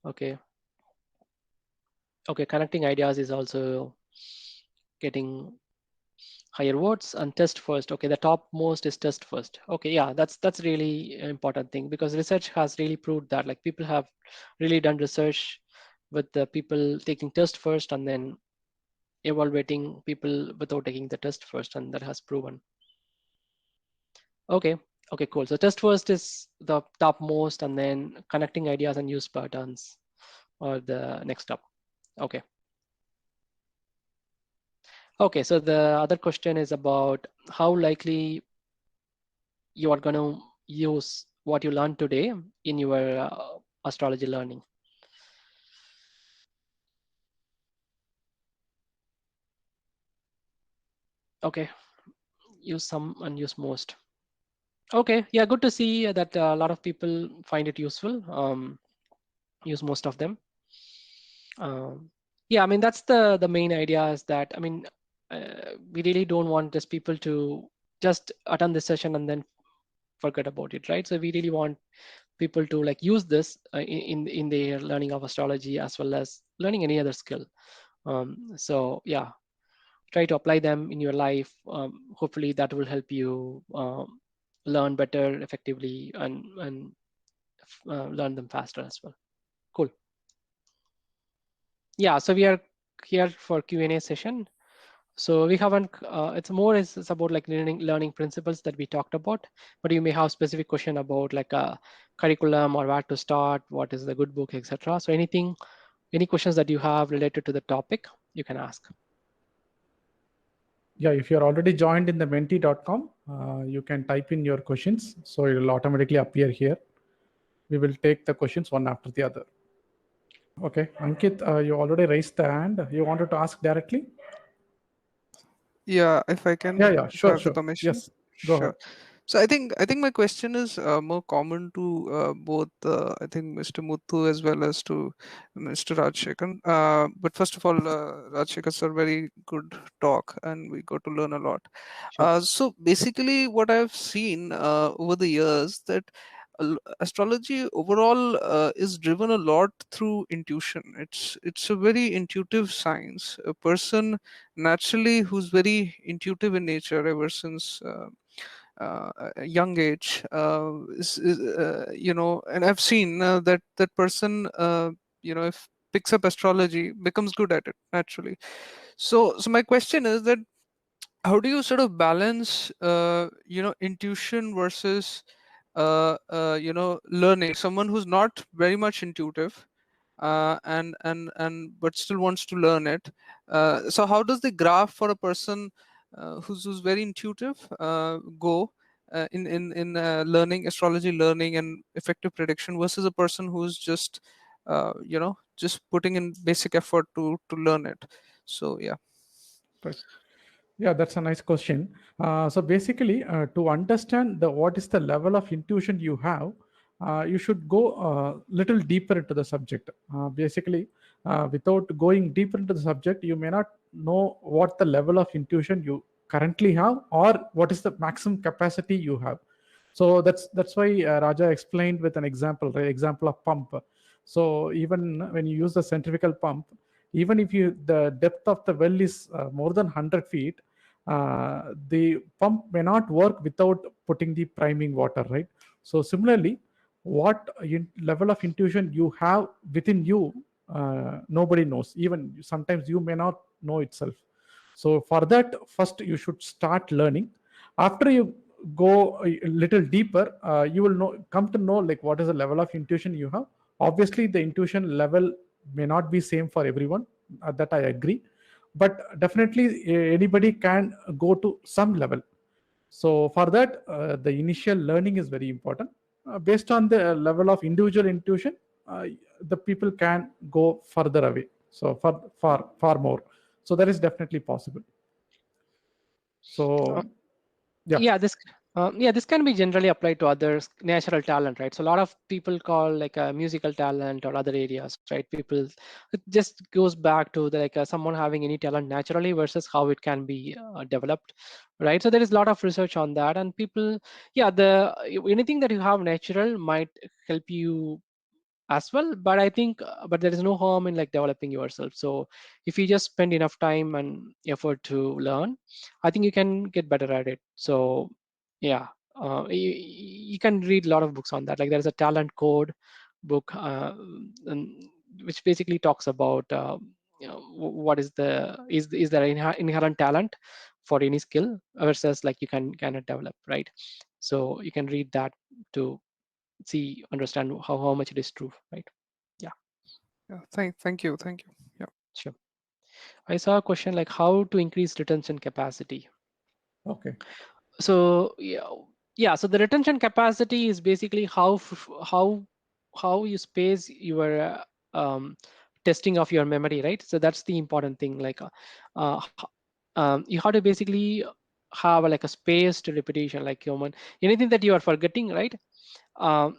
Okay. Okay, connecting ideas is also getting higher votes, and test first. Okay, the top most is test first. Okay, yeah, that's really an important thing, because research has really proved that, like, people have really done research with the people taking test first and then evaluating people without taking the test first, and that has proven. Okay, okay, cool. So test first is the top most, and then connecting ideas and use patterns are the next up. Okay. Okay, so the other question is about how likely you are going to use what you learned today in your astrology learning. Okay, use some and use most. Okay, yeah, good to see that a lot of people find it useful. Use most of them. Yeah, I mean, that's the main idea, is that, I mean, we really don't want just people to just attend the session and then forget about it, right? So we really want people to like use this in their learning of astrology, as well as learning any other skill. So yeah, try to apply them in your life. Hopefully that will help you learn better, effectively, and learn them faster as well. Cool. Yeah, so we are here for Q&A session. So we haven't, it's about like learning principles that we talked about, but you may have specific question about like a curriculum or where to start, what is the good book, etc. So any questions that you have related to the topic, you can ask. Yeah, if you're already joined in the menti.com, you can type in your questions. So it will automatically appear here. We will take the questions one after the other. Okay, Ankit, you already raised the hand. You wanted to ask directly? Yeah, if I can Yeah, sure, have the sure. permission. Yes, go Sure. ahead. So I think my question is more common to both I think Mr. Muthu as well as to Mr. Raj Sekar. But first of all, Raj Sekar sir, very good talk, and we got to learn a lot. Sure. So basically, what I've seen over the years, that astrology overall is driven a lot through intuition. It's a very intuitive science. A person naturally who's very intuitive in nature ever since a young age and I've seen that person if picks up astrology, becomes good at it naturally. So my question is that, how do you sort of balance intuition versus learning? Someone who's not very much intuitive and but still wants to learn it. So how does the graph for a person who's very intuitive go in learning astrology, learning and effective prediction, versus a person who's just just putting in basic effort to learn it? So yeah. Right. Yeah, that's a nice question. So basically, to understand what is the level of intuition you have, you should go a little deeper into the subject. Basically, without going deeper into the subject, you may not know what the level of intuition you currently have, or what is the maximum capacity you have. So that's why Raja explained with an example, right? Example of pump. So even when you use the centrifugal pump, even if the depth of the well is more than 100 feet, the pump may not work without putting the priming water, right? So similarly, what level of intuition you have within you, nobody knows. Even sometimes you may not know itself. So for that, first you should start learning. After you go a little deeper, you will come to know like what is the level of intuition you have. Obviously, the intuition level may not be same for everyone. That I agree, but definitely anybody can go to some level. So for that, the initial learning is very important. Based on the level of individual intuition, the people can go further away. So far more. So that is definitely possible. So yeah, this can be generally applied to others natural talent, right? So a lot of people call like a musical talent or other areas, right? People, it just goes back to the, like someone having any talent naturally versus how it can be developed, right? So there is a lot of research on that, and people, yeah, the anything that you have natural might help you as well, but I think but there is no harm in like developing yourself. So if you just spend enough time and effort to learn, I think you can get better at it. So yeah, you can read a lot of books on that. Like there's a talent code book, and which basically talks about what is is there inherent talent for any skill versus like you cannot develop, right? So you can read that to understand how much it is true, right? Yeah, Yeah, thank you. Yeah. sure. I saw a question like how to increase retention capacity. okay. So yeah, so the retention capacity is basically how you space your testing of your memory, right? So that's the important thing. Like uh, you have to basically have like a spaced repetition, like human anything that you are forgetting, right? um,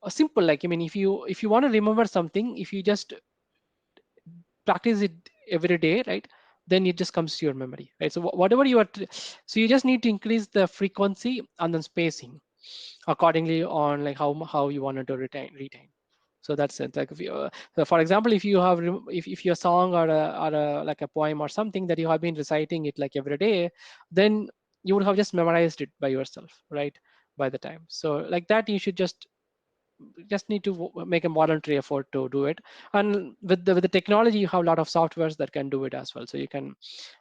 a simple, like I mean, if you want to remember something, if you just practice it every day, right, then it just comes to your memory, right? So whatever you are so you just need to increase the frequency and then spacing accordingly on like how you wanted to retain. So that's it. Like if you so for example, if you have if your song or like a poem or something that you have been reciting it like every day, then you would have just memorized it by yourself, right, by the time. So like that, you should just need to make a voluntary effort to do it. And with the technology, you have a lot of softwares that can do it as well. So you can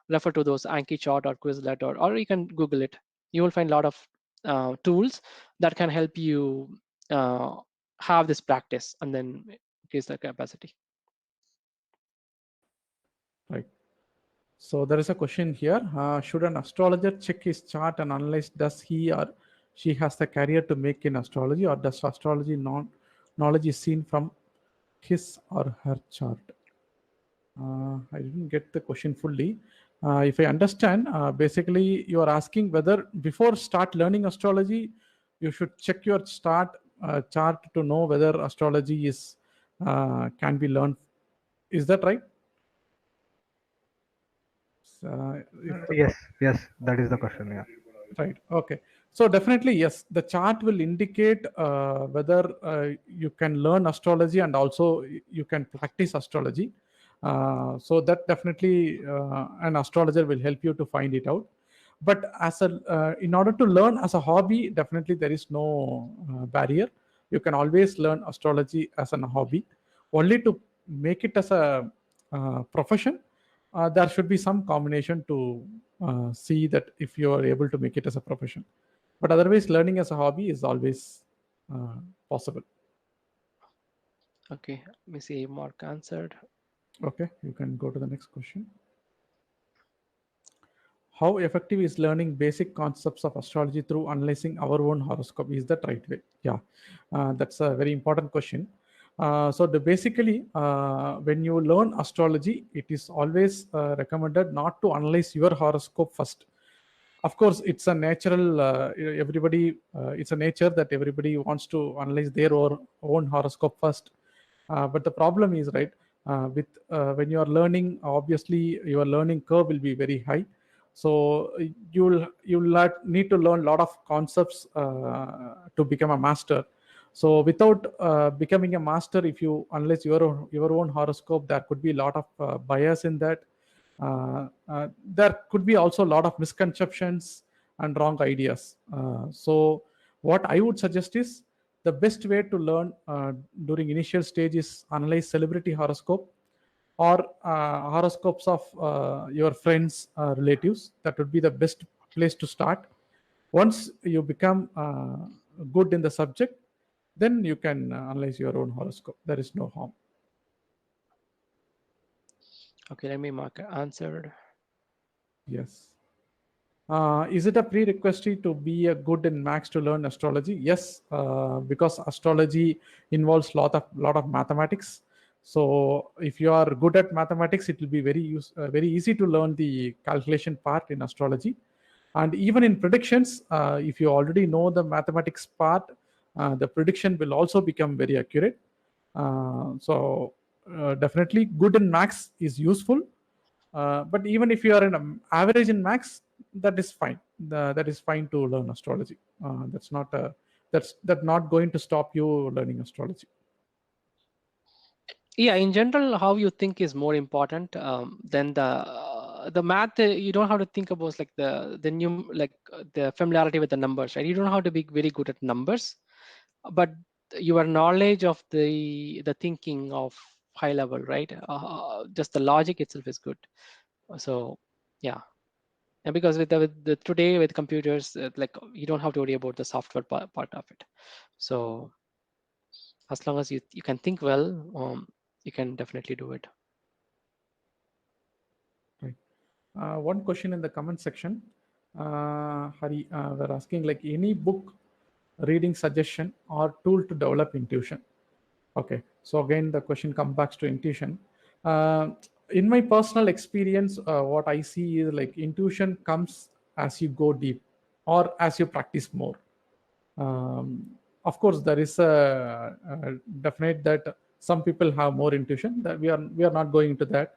refer to those Anki chart or Quizlet, or you can Google it. You will find a lot of tools that can help you have this practice and then increase the capacity. Right. So there is a question here. Should an astrologer check his chart and analyze does he or she has the career to make in astrology, or does astrology knowledge is seen from his or her chart? I didn't get the question fully. If I understand, basically you are asking whether before start learning astrology, you should check your chart to know whether astrology is can be learned. Is that right? Yes, that is the question. Yeah. Right. Okay. So definitely, yes, the chart will indicate whether you can learn astrology and also you can practice astrology. So that definitely an astrologer will help you to find it out. But in order to learn as a hobby, definitely there is no barrier. You can always learn astrology as a hobby. Only to make it as a profession, there should be some combination to see that if you are able to make it as a profession. But otherwise, learning as a hobby is always possible. Okay, let me see. Mark answered. Okay, you can go to the next question. How effective is learning basic concepts of astrology through analyzing our own horoscope? Is that right way? Yeah, that's a very important question. Basically, when you learn astrology, it is always recommended not to analyze your horoscope first. Of course, it's a natural, it's a nature that everybody wants to analyze their own horoscope first. But the problem is, right, with when you are learning, obviously your learning curve will be very high. So you'll need to learn a lot of concepts to become a master. So without becoming a master, if you analyze your own horoscope, there could be a lot of bias in that. There could be also a lot of misconceptions and wrong ideas. So what I would suggest is the best way to learn during initial stage is analyze celebrity horoscope or horoscopes of your friends, relatives. That would be the best place to start. Once you become good in the subject, then you can analyze your own horoscope. There is no harm. Okay, let me mark answered. Yes. Is it a prerequisite to be a good in maths to learn astrology? Yes, because astrology involves lot of mathematics. So if you are good at mathematics, it will be very easy to learn the calculation part in astrology. And even in predictions, if you already know the mathematics part, the prediction will also become very accurate. Definitely good in maths is useful. But even if you are in average in maths, that is fine. That is fine to learn astrology. That's not going to stop you learning astrology. Yeah, in general, how you think is more important than the math. You don't have to think about like the new the familiarity with the numbers, right? You don't have to be very good at numbers, but your knowledge of the thinking of high level, right? Just the logic itself is good. So yeah. And because with the today with computers, like you don't have to worry about the software part of it. So as long as you can think well, you can definitely do it. Right. One question in the comment section, Hari, we're asking like any book reading suggestion or tool to develop intuition. Okay, so again the question comes back to intuition. Uh, in my personal experience, what I see is like intuition comes as you go deep or as you practice more. Of course, there is a definite that some people have more intuition. That we are not going into that,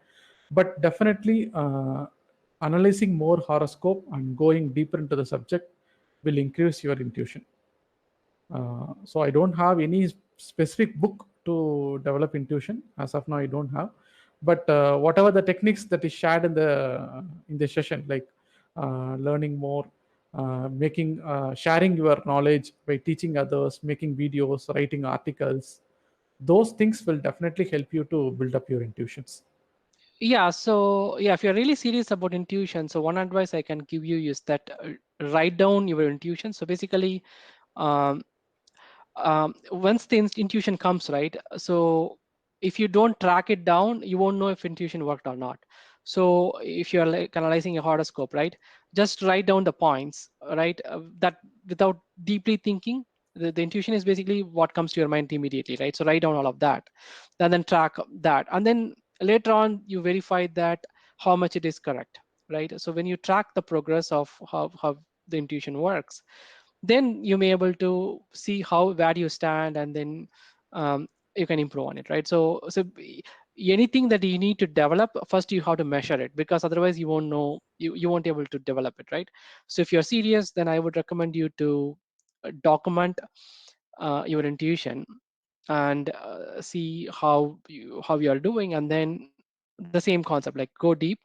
but definitely analyzing more horoscope and going deeper into the subject will increase your intuition. So I don't have any specific book to develop intuition as of now. I don't have, but whatever the techniques that is shared in the session, like learning more, making sharing your knowledge by teaching others, making videos, writing articles, those things will definitely help you to build up your intuitions. Yeah, so yeah, if you're really serious about intuition, so one advice I can give you is that write down your intuition. So basically, um, once the intuition comes, right? So if you don't track it down, you won't know if intuition worked or not. So if you're like analyzing a horoscope, right, just write down the points, right? That without deeply thinking, the intuition is basically what comes to your mind immediately, right? So write down all of that, and then track that, and then later on you verify that how much it is correct, right? So when you track the progress of how the intuition works, then you may able to see how where you stand, and then you can improve on it, right? So anything that you need to develop, first you have to measure it, because otherwise you won't know, you won't be able to develop it, right? So if you're serious, then I would recommend you to document your intuition and see how you are doing, and then the same concept, like go deep.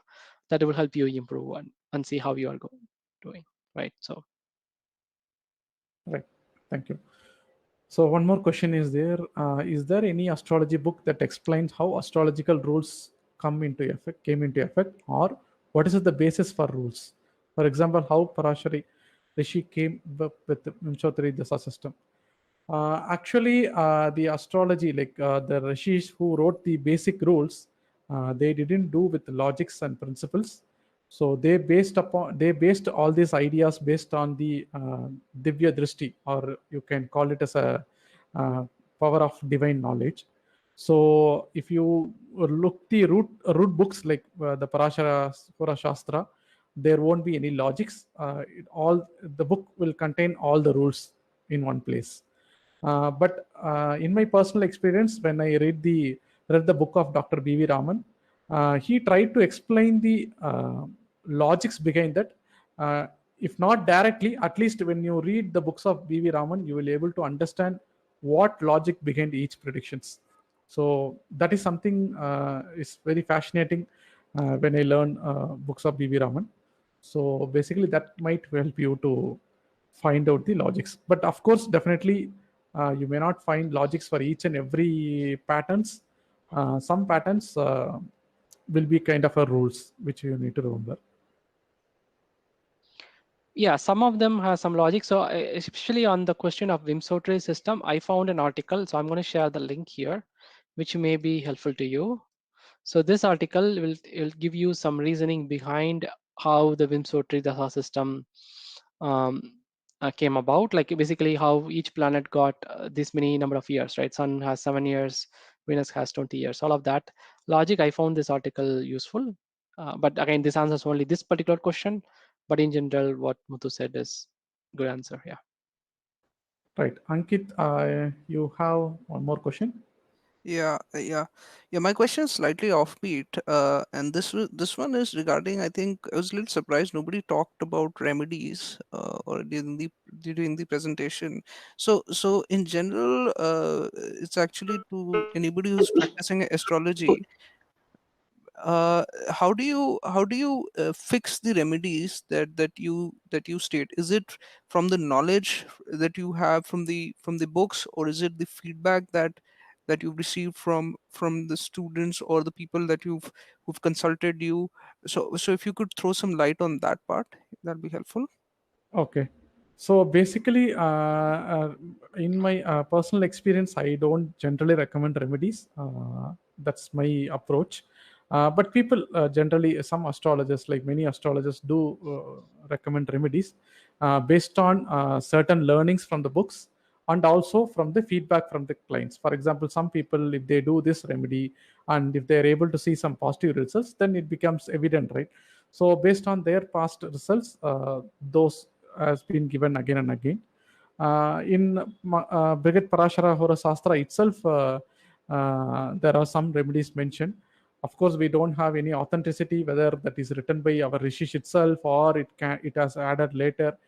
That will help you improve and see how you are doing, right? So Right. Thank you. So one more question is there. Is there any astrology book that explains how astrological rules came into effect, or what is the basis for rules? For example, how Parashari Rishi came up with the Vimshottari Dasa system. Actually, the astrology, like the rishis who wrote the basic rules, they didn't do with logics and principles. So they based all these ideas based on the divya drishti, or you can call it as a uh, power of divine knowledge. So if you look the root books like the Parashara Pura Shastra, there won't be any logics. All the book will contain all the rules in one place. But in my personal experience, when I read the book of Dr. B.V. Raman, he tried to explain the logics behind that. Uh, if not directly, at least when you read the books of B.V. Raman, you will be able to understand what logic behind each predictions. So that is something is very fascinating when I learn books of B.V. Raman. So basically, that might help you to find out the logics. But of course, definitely, you may not find logics for each and every patterns. Some patterns will be kind of a rules which you need to remember. Yeah, some of them have some logic. So especially on the question of Vimsotri system, I found an article. So I'm going to share the link here, which may be helpful to you. So this article will give you some reasoning behind how the Vimsotri Dasa system came about. Like basically how each planet got this many number of years, right? Sun has 7 years, Venus has 20 years. All of that logic, I found this article useful. But again, this answers only this particular question. But in general, what Muthu said is good answer. Yeah. Right. Ankit, you have one more question? Yeah, my question is slightly offbeat, and this one is regarding. I think I was a little surprised nobody talked about remedies or during the presentation. So in general, it's actually to anybody who's practicing astrology. How do you fix the remedies that you state? Is it from the knowledge that you have from the books, or is it the feedback that you've received from the students or the people who've consulted you? So if you could throw some light on that part, that'd be helpful. Okay. So basically, in my personal experience, I don't generally recommend remedies. That's my approach. But people generally, some astrologers, like many astrologers, do recommend remedies based on certain learnings from the books and also from the feedback from the clients. For example, some people, if they do this remedy and if they're able to see some positive results, then it becomes evident, right? So based on their past results, those has been given again and again. In Brigad Parashara Hora Sastra itself, there are some remedies mentioned. Of course, we don't have any authenticity whether that is written by our Rishish itself or it has added later.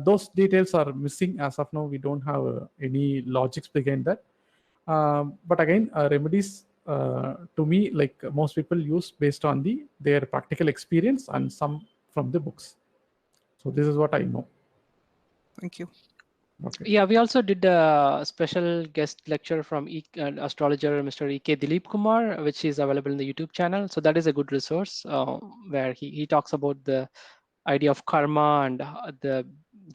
Those details are missing as of now. We don't have any logics behind that. But again, remedies to me, like most people use based on their practical experience and some from the books. So this is what I know. Thank you. Okay. Yeah, we also did a special guest lecture from astrologer Mr. E.K. Dilip Kumar, which is available in the YouTube channel. So that is a good resource where he talks about the idea of karma and the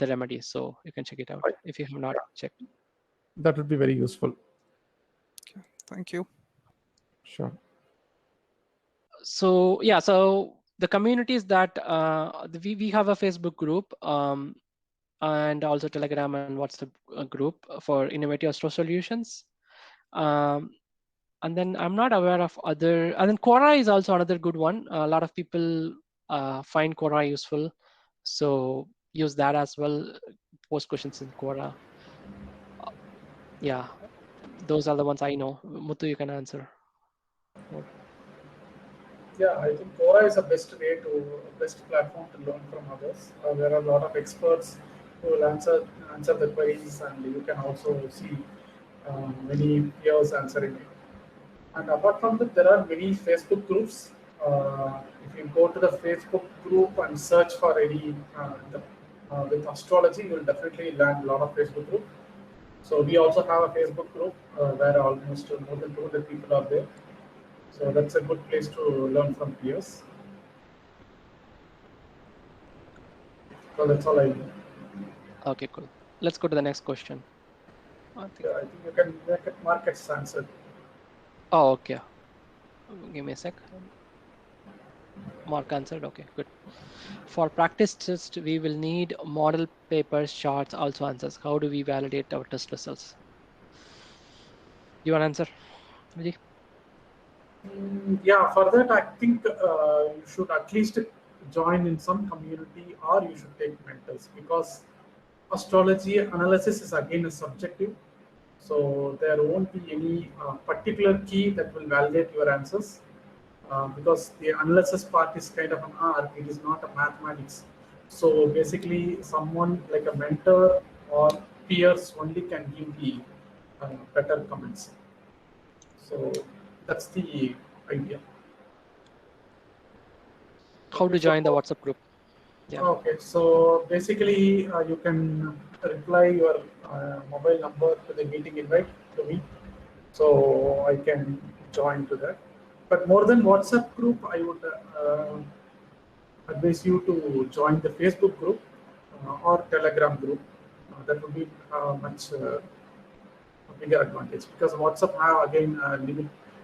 remedies. So you can check it out Right. if you have not checked. That would be very useful. Okay, thank you. Sure. So yeah, so the communities that we have a Facebook group and also Telegram and WhatsApp group for innovative astro solutions. And then I'm not aware of other, and then Quora is also another good one. A lot of people find Quora useful. So use that as well. Post questions in Quora. Yeah, those are the ones I know. Muthu, you can answer. Yeah, I think Quora is the best platform to learn from others. There are a lot of experts who will answer the queries, and you can also see many peers answering it. And apart from that, there are many Facebook groups. If you go to the Facebook group and search for any with astrology, you will definitely land a lot of Facebook group. So we also have a Facebook group where almost more than 200 people are there. So that's a good place to learn from peers. So that's all I know. Okay, cool. Let's go to the next question. I think you can make it markets answer. Oh, okay. Give me a sec. Mark answered. Okay, good. For practice test, we will need model papers, charts, also answers. How do we validate our test results? You want to answer, Vijay? Yeah, for that, I think you should at least join in some community or you should take mentors because astrology analysis is again a subjective. So there won't be any particular key that will validate your answers because the analysis part is kind of an art, it is not a mathematics. So basically, someone like a mentor or peers only can give the better comments. So that's the idea. How Okay, to join the so WhatsApp group? Yeah. okay, so basically, you can reply your mobile number to the meeting invite to me, so I can join to that. But more than WhatsApp group, I would advise you to join the Facebook group. or Telegram group. That would be much a bigger advantage, because WhatsApp have again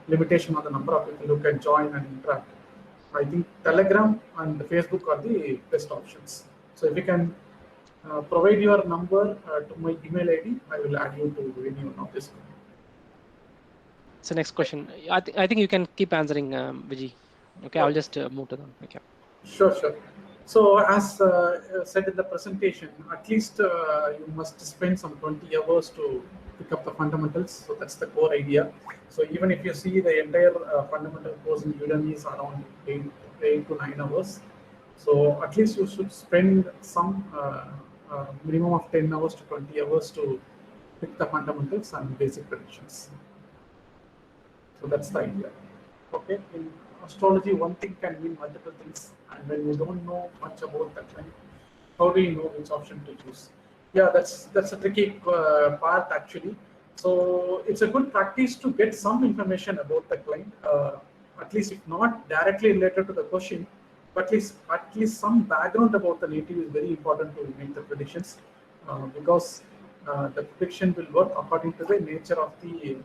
limitation on the number of people who can join and interact. I think Telegram and Facebook are the best options. So if you can provide your number to my email ID, I will add you to any one of this. So next question. I think you can keep answering, Vijay. Okay, I'll just move to them. Okay. Sure, sure. So as said in the presentation, at least you must spend some 20 hours to pick up the fundamentals. So that's the core idea. So even if you see the entire fundamental course in Udemy is around 8 to 9 hours. So at least you should spend some minimum of 10 hours to 20 hours to pick the fundamentals and basic predictions. So that's the idea. Okay. In astrology, one thing can mean multiple things, and when you don't know much about that line, how do you know which option to choose? Yeah, that's a tricky part actually. So it's a good practice to get some information about the client, at least if not directly related to the question, but at least some background about the native is very important to make the predictions, because the prediction will work according to the nature of the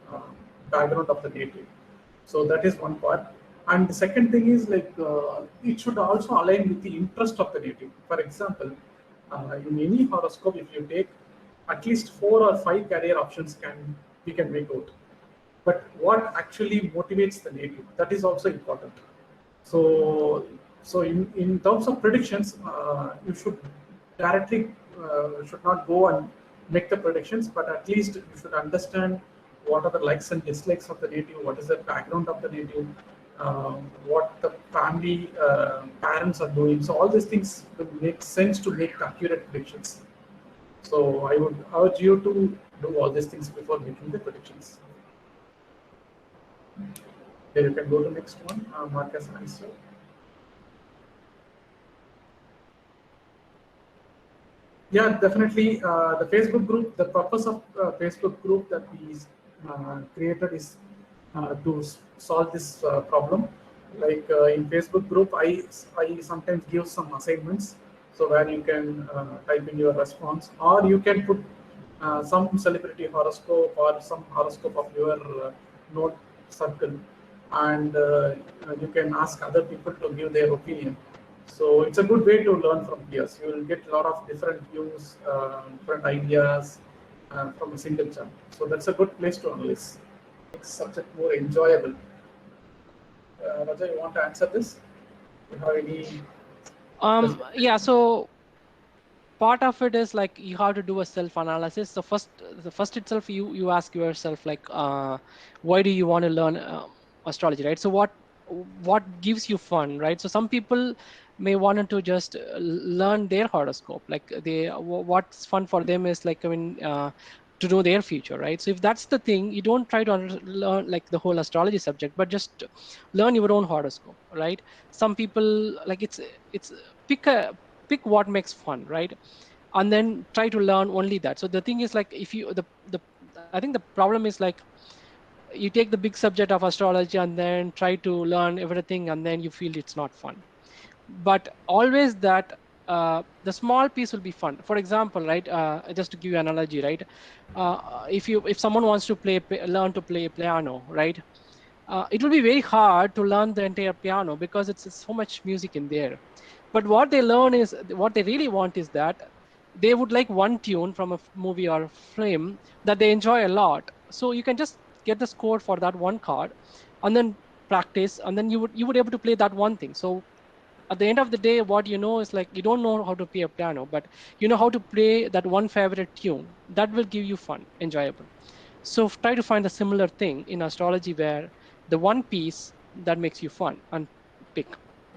background of the native. So that is one part. And the second thing is like it should also align with the interest of the native. For example, in any horoscope, if you take at least 4 or 5 career options, we can make out. But what actually motivates the native, that is also important. So in terms of predictions, you should directly should not go and make the predictions, but at least you should understand what are the likes and dislikes of the native, what is the background of the native, what the family parents are doing. So all these things will make sense to make accurate predictions. So I would urge you to do all these things before making the predictions. Here you can go to the next one, mark as an answer. Yeah, definitely. The Facebook group, the purpose of Facebook group that we created is to solve this problem. Like in Facebook group, I sometimes give some assignments, so where you can type in your response, or you can put some celebrity horoscope or some horoscope of your node circle, and you can ask other people to give their opinion. So it's a good way to learn from peers. You will get a lot of different views, different ideas from a single channel. So that's a good place to analyze. Makes subject more enjoyable. Raja, you want to answer this? Do you have any? Yeah. So part of it is like you have to do a self-analysis. So the first itself, you ask yourself like, why do you want to learn astrology, right? So what gives you fun, right? So some people may want to just learn their horoscope. Like what's fun for them is like, I mean, to know their future, right? So if that's the thing, you don't try to learn like the whole astrology subject, but just learn your own horoscope, right? Some people like it's pick what makes fun, right? And then try to learn only that. So the thing is like, if you I think the problem is like, you take the big subject of astrology and then try to learn everything, and then you feel it's not fun. But always that the small piece will be fun. For example, right, just to give you an analogy, right, if someone wants to learn to play piano, right, it will be very hard to learn the entire piano because it's so much music in there. But what they really want is that they would like one tune from a movie or a film that they enjoy a lot. So you can just get the score for that one card and then practice, and then you would able to play that one thing. So at the end of the day, what you know is like, you don't know how to play a piano, but you know how to play that one favorite tune that will give you fun, enjoyable. So try to find a similar thing in astrology, where the one piece that makes you fun and pick,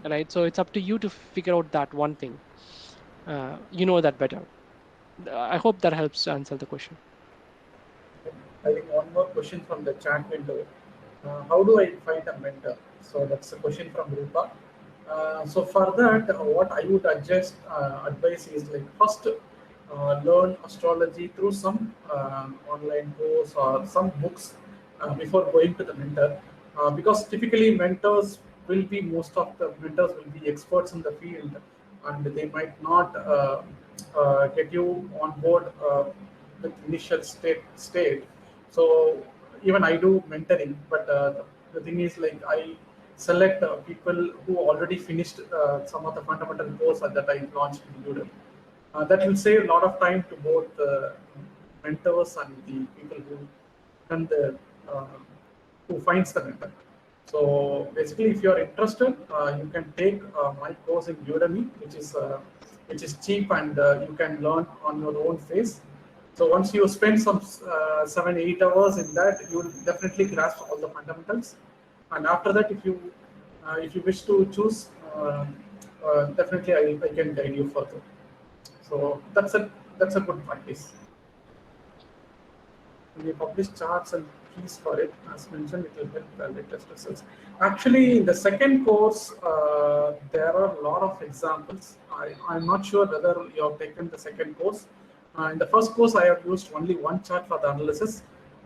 right? So it's up to you to figure out that one thing. You know that better. I hope that helps to answer the question. I think one more question from the chat window. How do I find a mentor? So that's a question from Rupa. So for that, what I would advise is like, first learn astrology through some online course or some books before going to the mentor, because typically most of the mentors will be experts in the field, and they might not get you on board with initial state. So even I do mentoring, but the thing is, like, I select people who already finished some of the fundamental course that I launched in Udemy. That will save a lot of time to both mentors and the people who done the uh, who finds the mentor. So basically, if you are interested, you can take my course in Udemy, which is cheap, and you can learn on your own pace. So once you spend some 7-8 hours in that, you will definitely grasp all the fundamentals. And after that, if you wish to choose, definitely I can guide you further. So that's a good practice. When we publish charts and keys for it, as mentioned, it will help validate test results. Actually, in the second course, there are a lot of examples. I'm not sure whether you have taken the second course. In the first course, I have used only one chart for the analysis,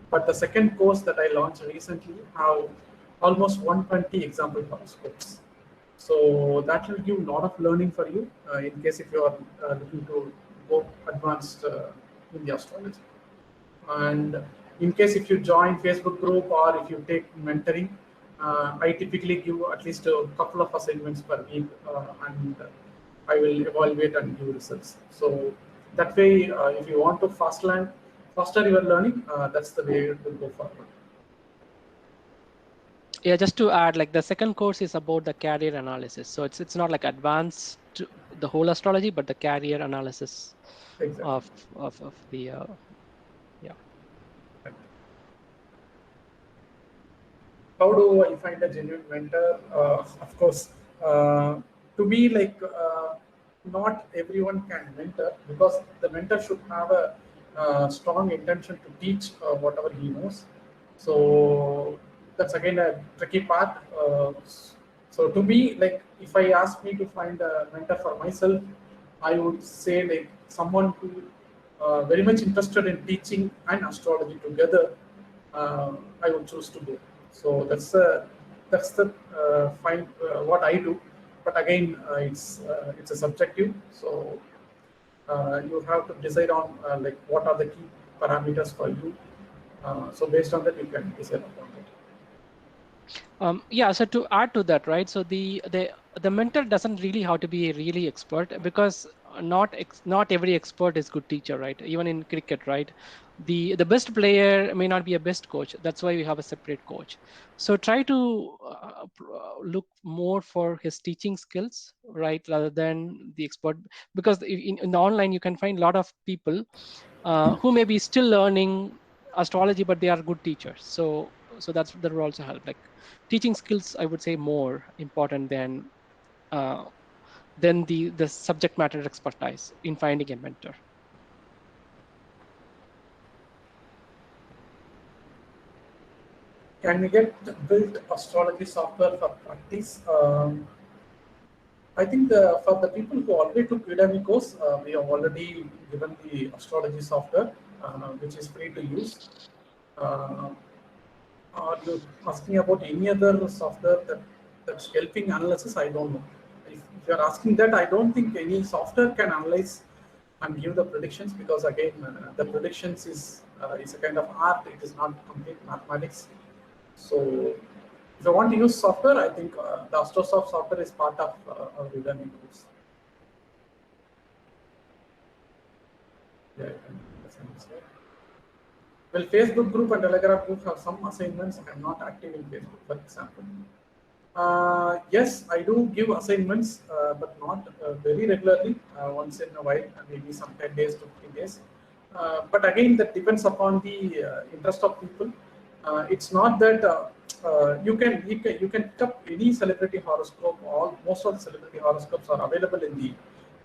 but the second course that I launched recently have almost 120 example horoscopes. So that will give a lot of learning for you in case if you are looking to go advanced in the astrology. And in case if you join Facebook group or if you take mentoring, I typically give at least a couple of assignments per week, and I will evaluate and give results. So that way, if you want to faster your learning, that's the way to go forward. Yeah, just to add, like the second course is about the carrier analysis. So it's not like advanced to the whole astrology, but the carrier analysis Exactly. of the yeah. How do I find a genuine mentor? Of course, to me, like, not everyone can mentor, because the mentor should have a strong intention to teach whatever he knows. So that's again a tricky part. So to me, like, if I ask me to find a mentor for myself, I would say, like, someone who very much interested in teaching and astrology together. I would choose to go. So that's the fine what I do. But again, it's a subjective. So you have to decide on like what are the key parameters for you. So based on that, you can decide upon it. Yeah, so to add to that, right? So the mentor doesn't really have to be a really expert, because not every expert is good teacher, right? Even in cricket, right? The best player may not be a best coach. That's why we have a separate coach. So try to look more for his teaching skills, right, rather than the expert, because in the online you can find a lot of people who may be still learning astrology, but they are good teachers. So that will also help. Like teaching skills, I would say, more important than the subject matter expertise in finding a mentor. Can we get built astrology software for practice? I think for the people who already took Udemy course, we have already given the astrology software, which is free to use. Uh, are you asking about any other software that's helping analysis? I don't know. If you're asking that, I don't think any software can analyze and give the predictions, because again, the predictions is a kind of art. It is not complete mathematics. So if you want to use software, I think the AstroSoft software is part of our Udemy course. Yeah, well, Facebook group and Telegram group have some assignments. I'm not active in Facebook, for example. Yes, I do give assignments, but not very regularly. Once in a while, maybe some 10 days to 15 days. But again, that depends upon the interest of people. It's not that you can pick up any celebrity horoscope. Most of the celebrity horoscopes are available in the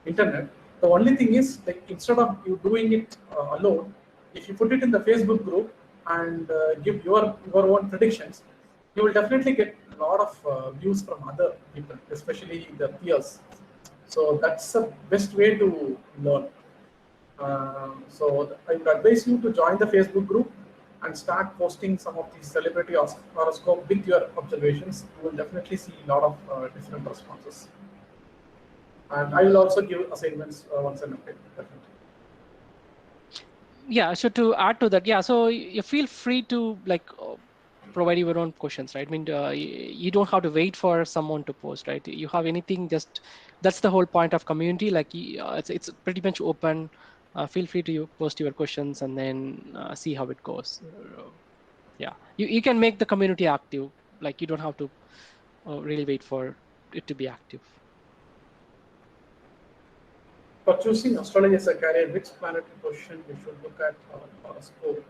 internet. The only thing is, like, instead of you doing it alone, if you put it in the Facebook group and give your own predictions, you will definitely get a lot of views from other people, especially the peers. So that's the best way to learn. So I would advise you to join the Facebook group and start posting some of these celebrity horoscope with your observations. You will definitely see a lot of different responses. And I will also give assignments once an update. Definitely. Yeah, so to add to that, yeah, so you feel free to like provide your own questions, right? I mean, you don't have to wait for someone to post, right? You have anything, just that's the whole point of community. Like it's pretty much open. Feel free to post your questions and then see how it goes. Yeah, you can make the community active. Like you don't have to really wait for it to be active. For choosing astrology as a career, which planetary position we should look at or scope?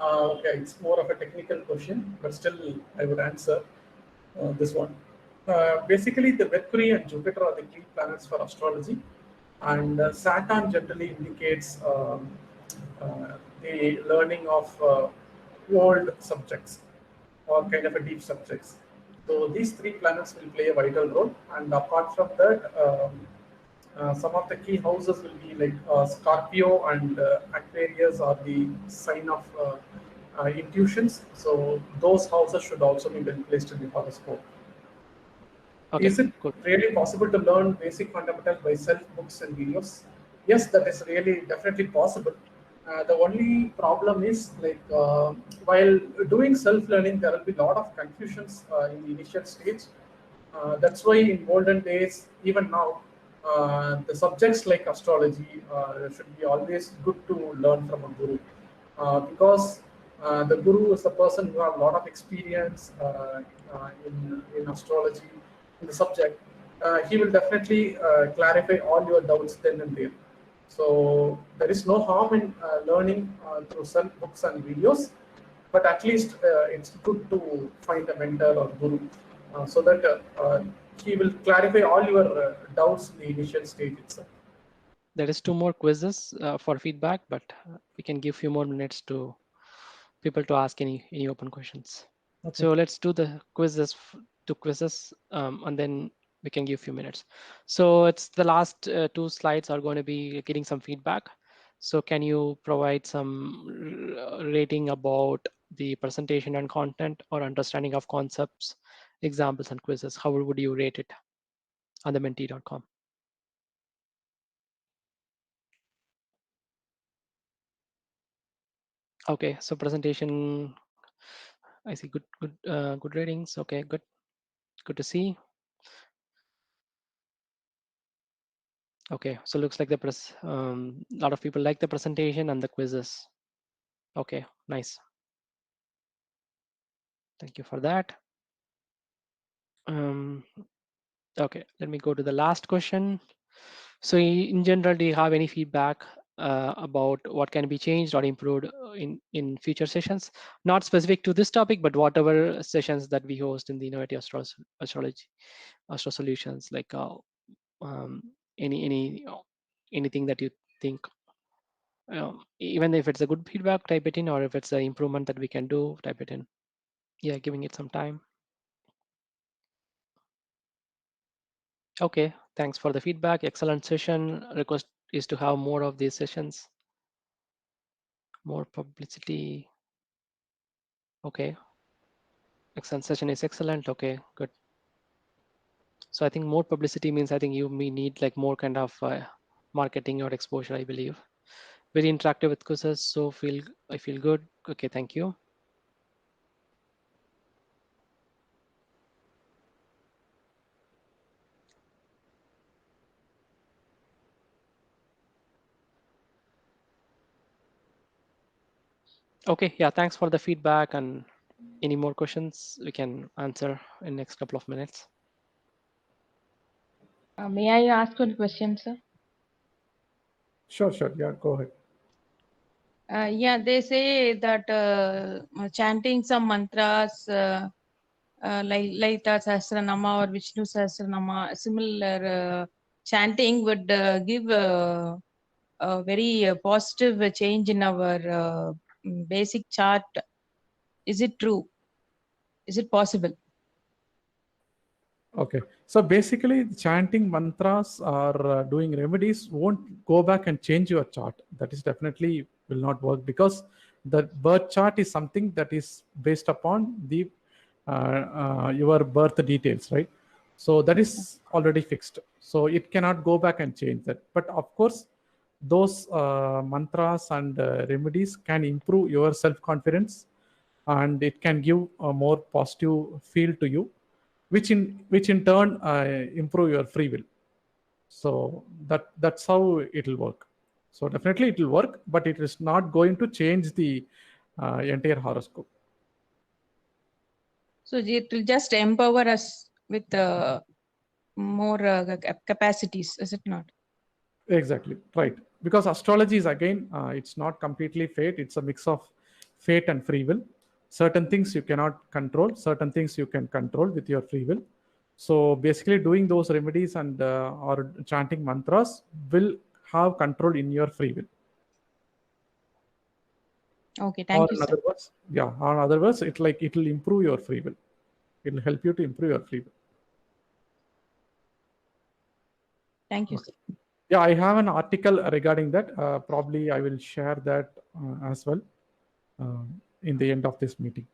Okay, it's more of a technical question, but still I would answer this one. Basically, the Mercury and Jupiter are the key planets for astrology, and Saturn generally indicates the learning of old subjects or kind of a deep subjects. So these three planets will play a vital role, and apart from that, some of the key houses will be like Scorpio and Aquarius are the sign of intuitions. So those houses should also be well placed in the horoscope. Okay, Is it good. really possible to learn basic fundamentals by self books and videos? Yes, that is really definitely possible. The only problem is like while doing self learning, there will be a lot of confusions in the initial stage. That's why in olden days, even now, the subjects like astrology should be always good to learn from a guru, because the guru is the person who have a lot of experience in astrology in the subject. He will definitely clarify all your doubts then and there. So there is no harm in learning through self books and videos, but at least it's good to find a mentor or guru so that he will clarify all your doubts in the initial stage itself. There is 2 more quizzes for feedback, but we can give few more minutes to people to ask any open questions. Okay. So let's do the quizzes, 2 quizzes, and then we can give few minutes. So it's the last 2 slides are going to be getting some feedback. So can you provide some rating about the presentation and content or understanding of concepts, examples and quizzes? How would you rate it on the mentee.com? Okay, so presentation, I see good ratings. Okay, good to see. Okay, so looks like the lot of people like the presentation and the quizzes. Okay, nice. Thank you for that. Okay, let me go to the last question. So in general, do you have any feedback about what can be changed or improved in future sessions? Not specific to this topic, but whatever sessions that we host in the Innovative Astrology, Astro Solutions, like anything that you think, even if it's a good feedback, type it in, or if it's an improvement that we can do, type it in. Yeah, giving it some time. Okay, thanks for the feedback. Excellent session. Request is to have more of these sessions. More publicity. Okay. Excellent session is excellent. Okay, good. So I think more publicity means I think you may need like more kind of marketing or exposure, I believe. Very interactive with quizzes, so I feel good. Okay, thank you. Okay, yeah, thanks for the feedback, and any more questions we can answer in next couple of minutes. May I ask one question, sir? Sure. Yeah, go ahead. Yeah, they say that chanting some mantras like Laita Sahasranama or Vishnu Sahasranama, similar chanting would give a very positive change in our basic chart. Is it true? Is it possible? Okay, so basically chanting mantras or doing remedies won't go back and change your chart. That is definitely will not work, because the birth chart is something that is based upon the your birth details, right? So that is already fixed. So it cannot go back and change that. But of course, those mantras and remedies can improve your self-confidence, and it can give a more positive feel to you, which in turn improve your free will. So that's how it will work. So definitely it will work, but it is not going to change the entire horoscope. So it will just empower us with more capacities, is it not? Exactly, right. Because astrology is again, it's not completely fate. It's a mix of fate and free will. Certain things you cannot control, certain things you can control with your free will. So basically doing those remedies and or chanting mantras will have control in your free will. Okay, thank you, In sir. other words, yeah, or in other words, it will improve your free will. It will help you to improve your free will. Thank you, sir. Yeah, I have an article regarding that. Probably I will share that as well in the end of this meeting.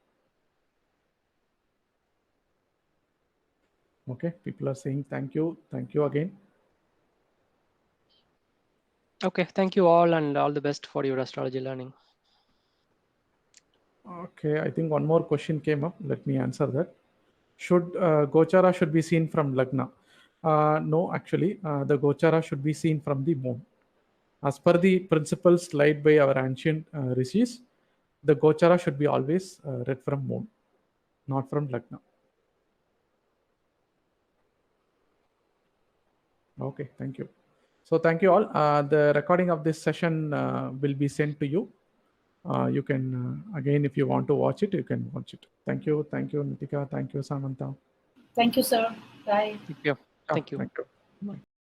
Okay, people are saying thank you again. Okay, thank you all, and all the best for your astrology learning. Okay, I think one more question came up. Let me answer that. Should Gochara should be seen from Lagna? No, actually, the Gochara should be seen from the moon. As per the principles laid by our ancient rishis, the Gochara should be always read from moon, not from Lagna. Okay, thank you. So thank you all. The recording of this session will be sent to you. You can, again, if you want to watch it, you can watch it. Thank you, Nitika. Thank you, Samantha. Thank you, sir. Bye. Thank you. Thank you. Thank you.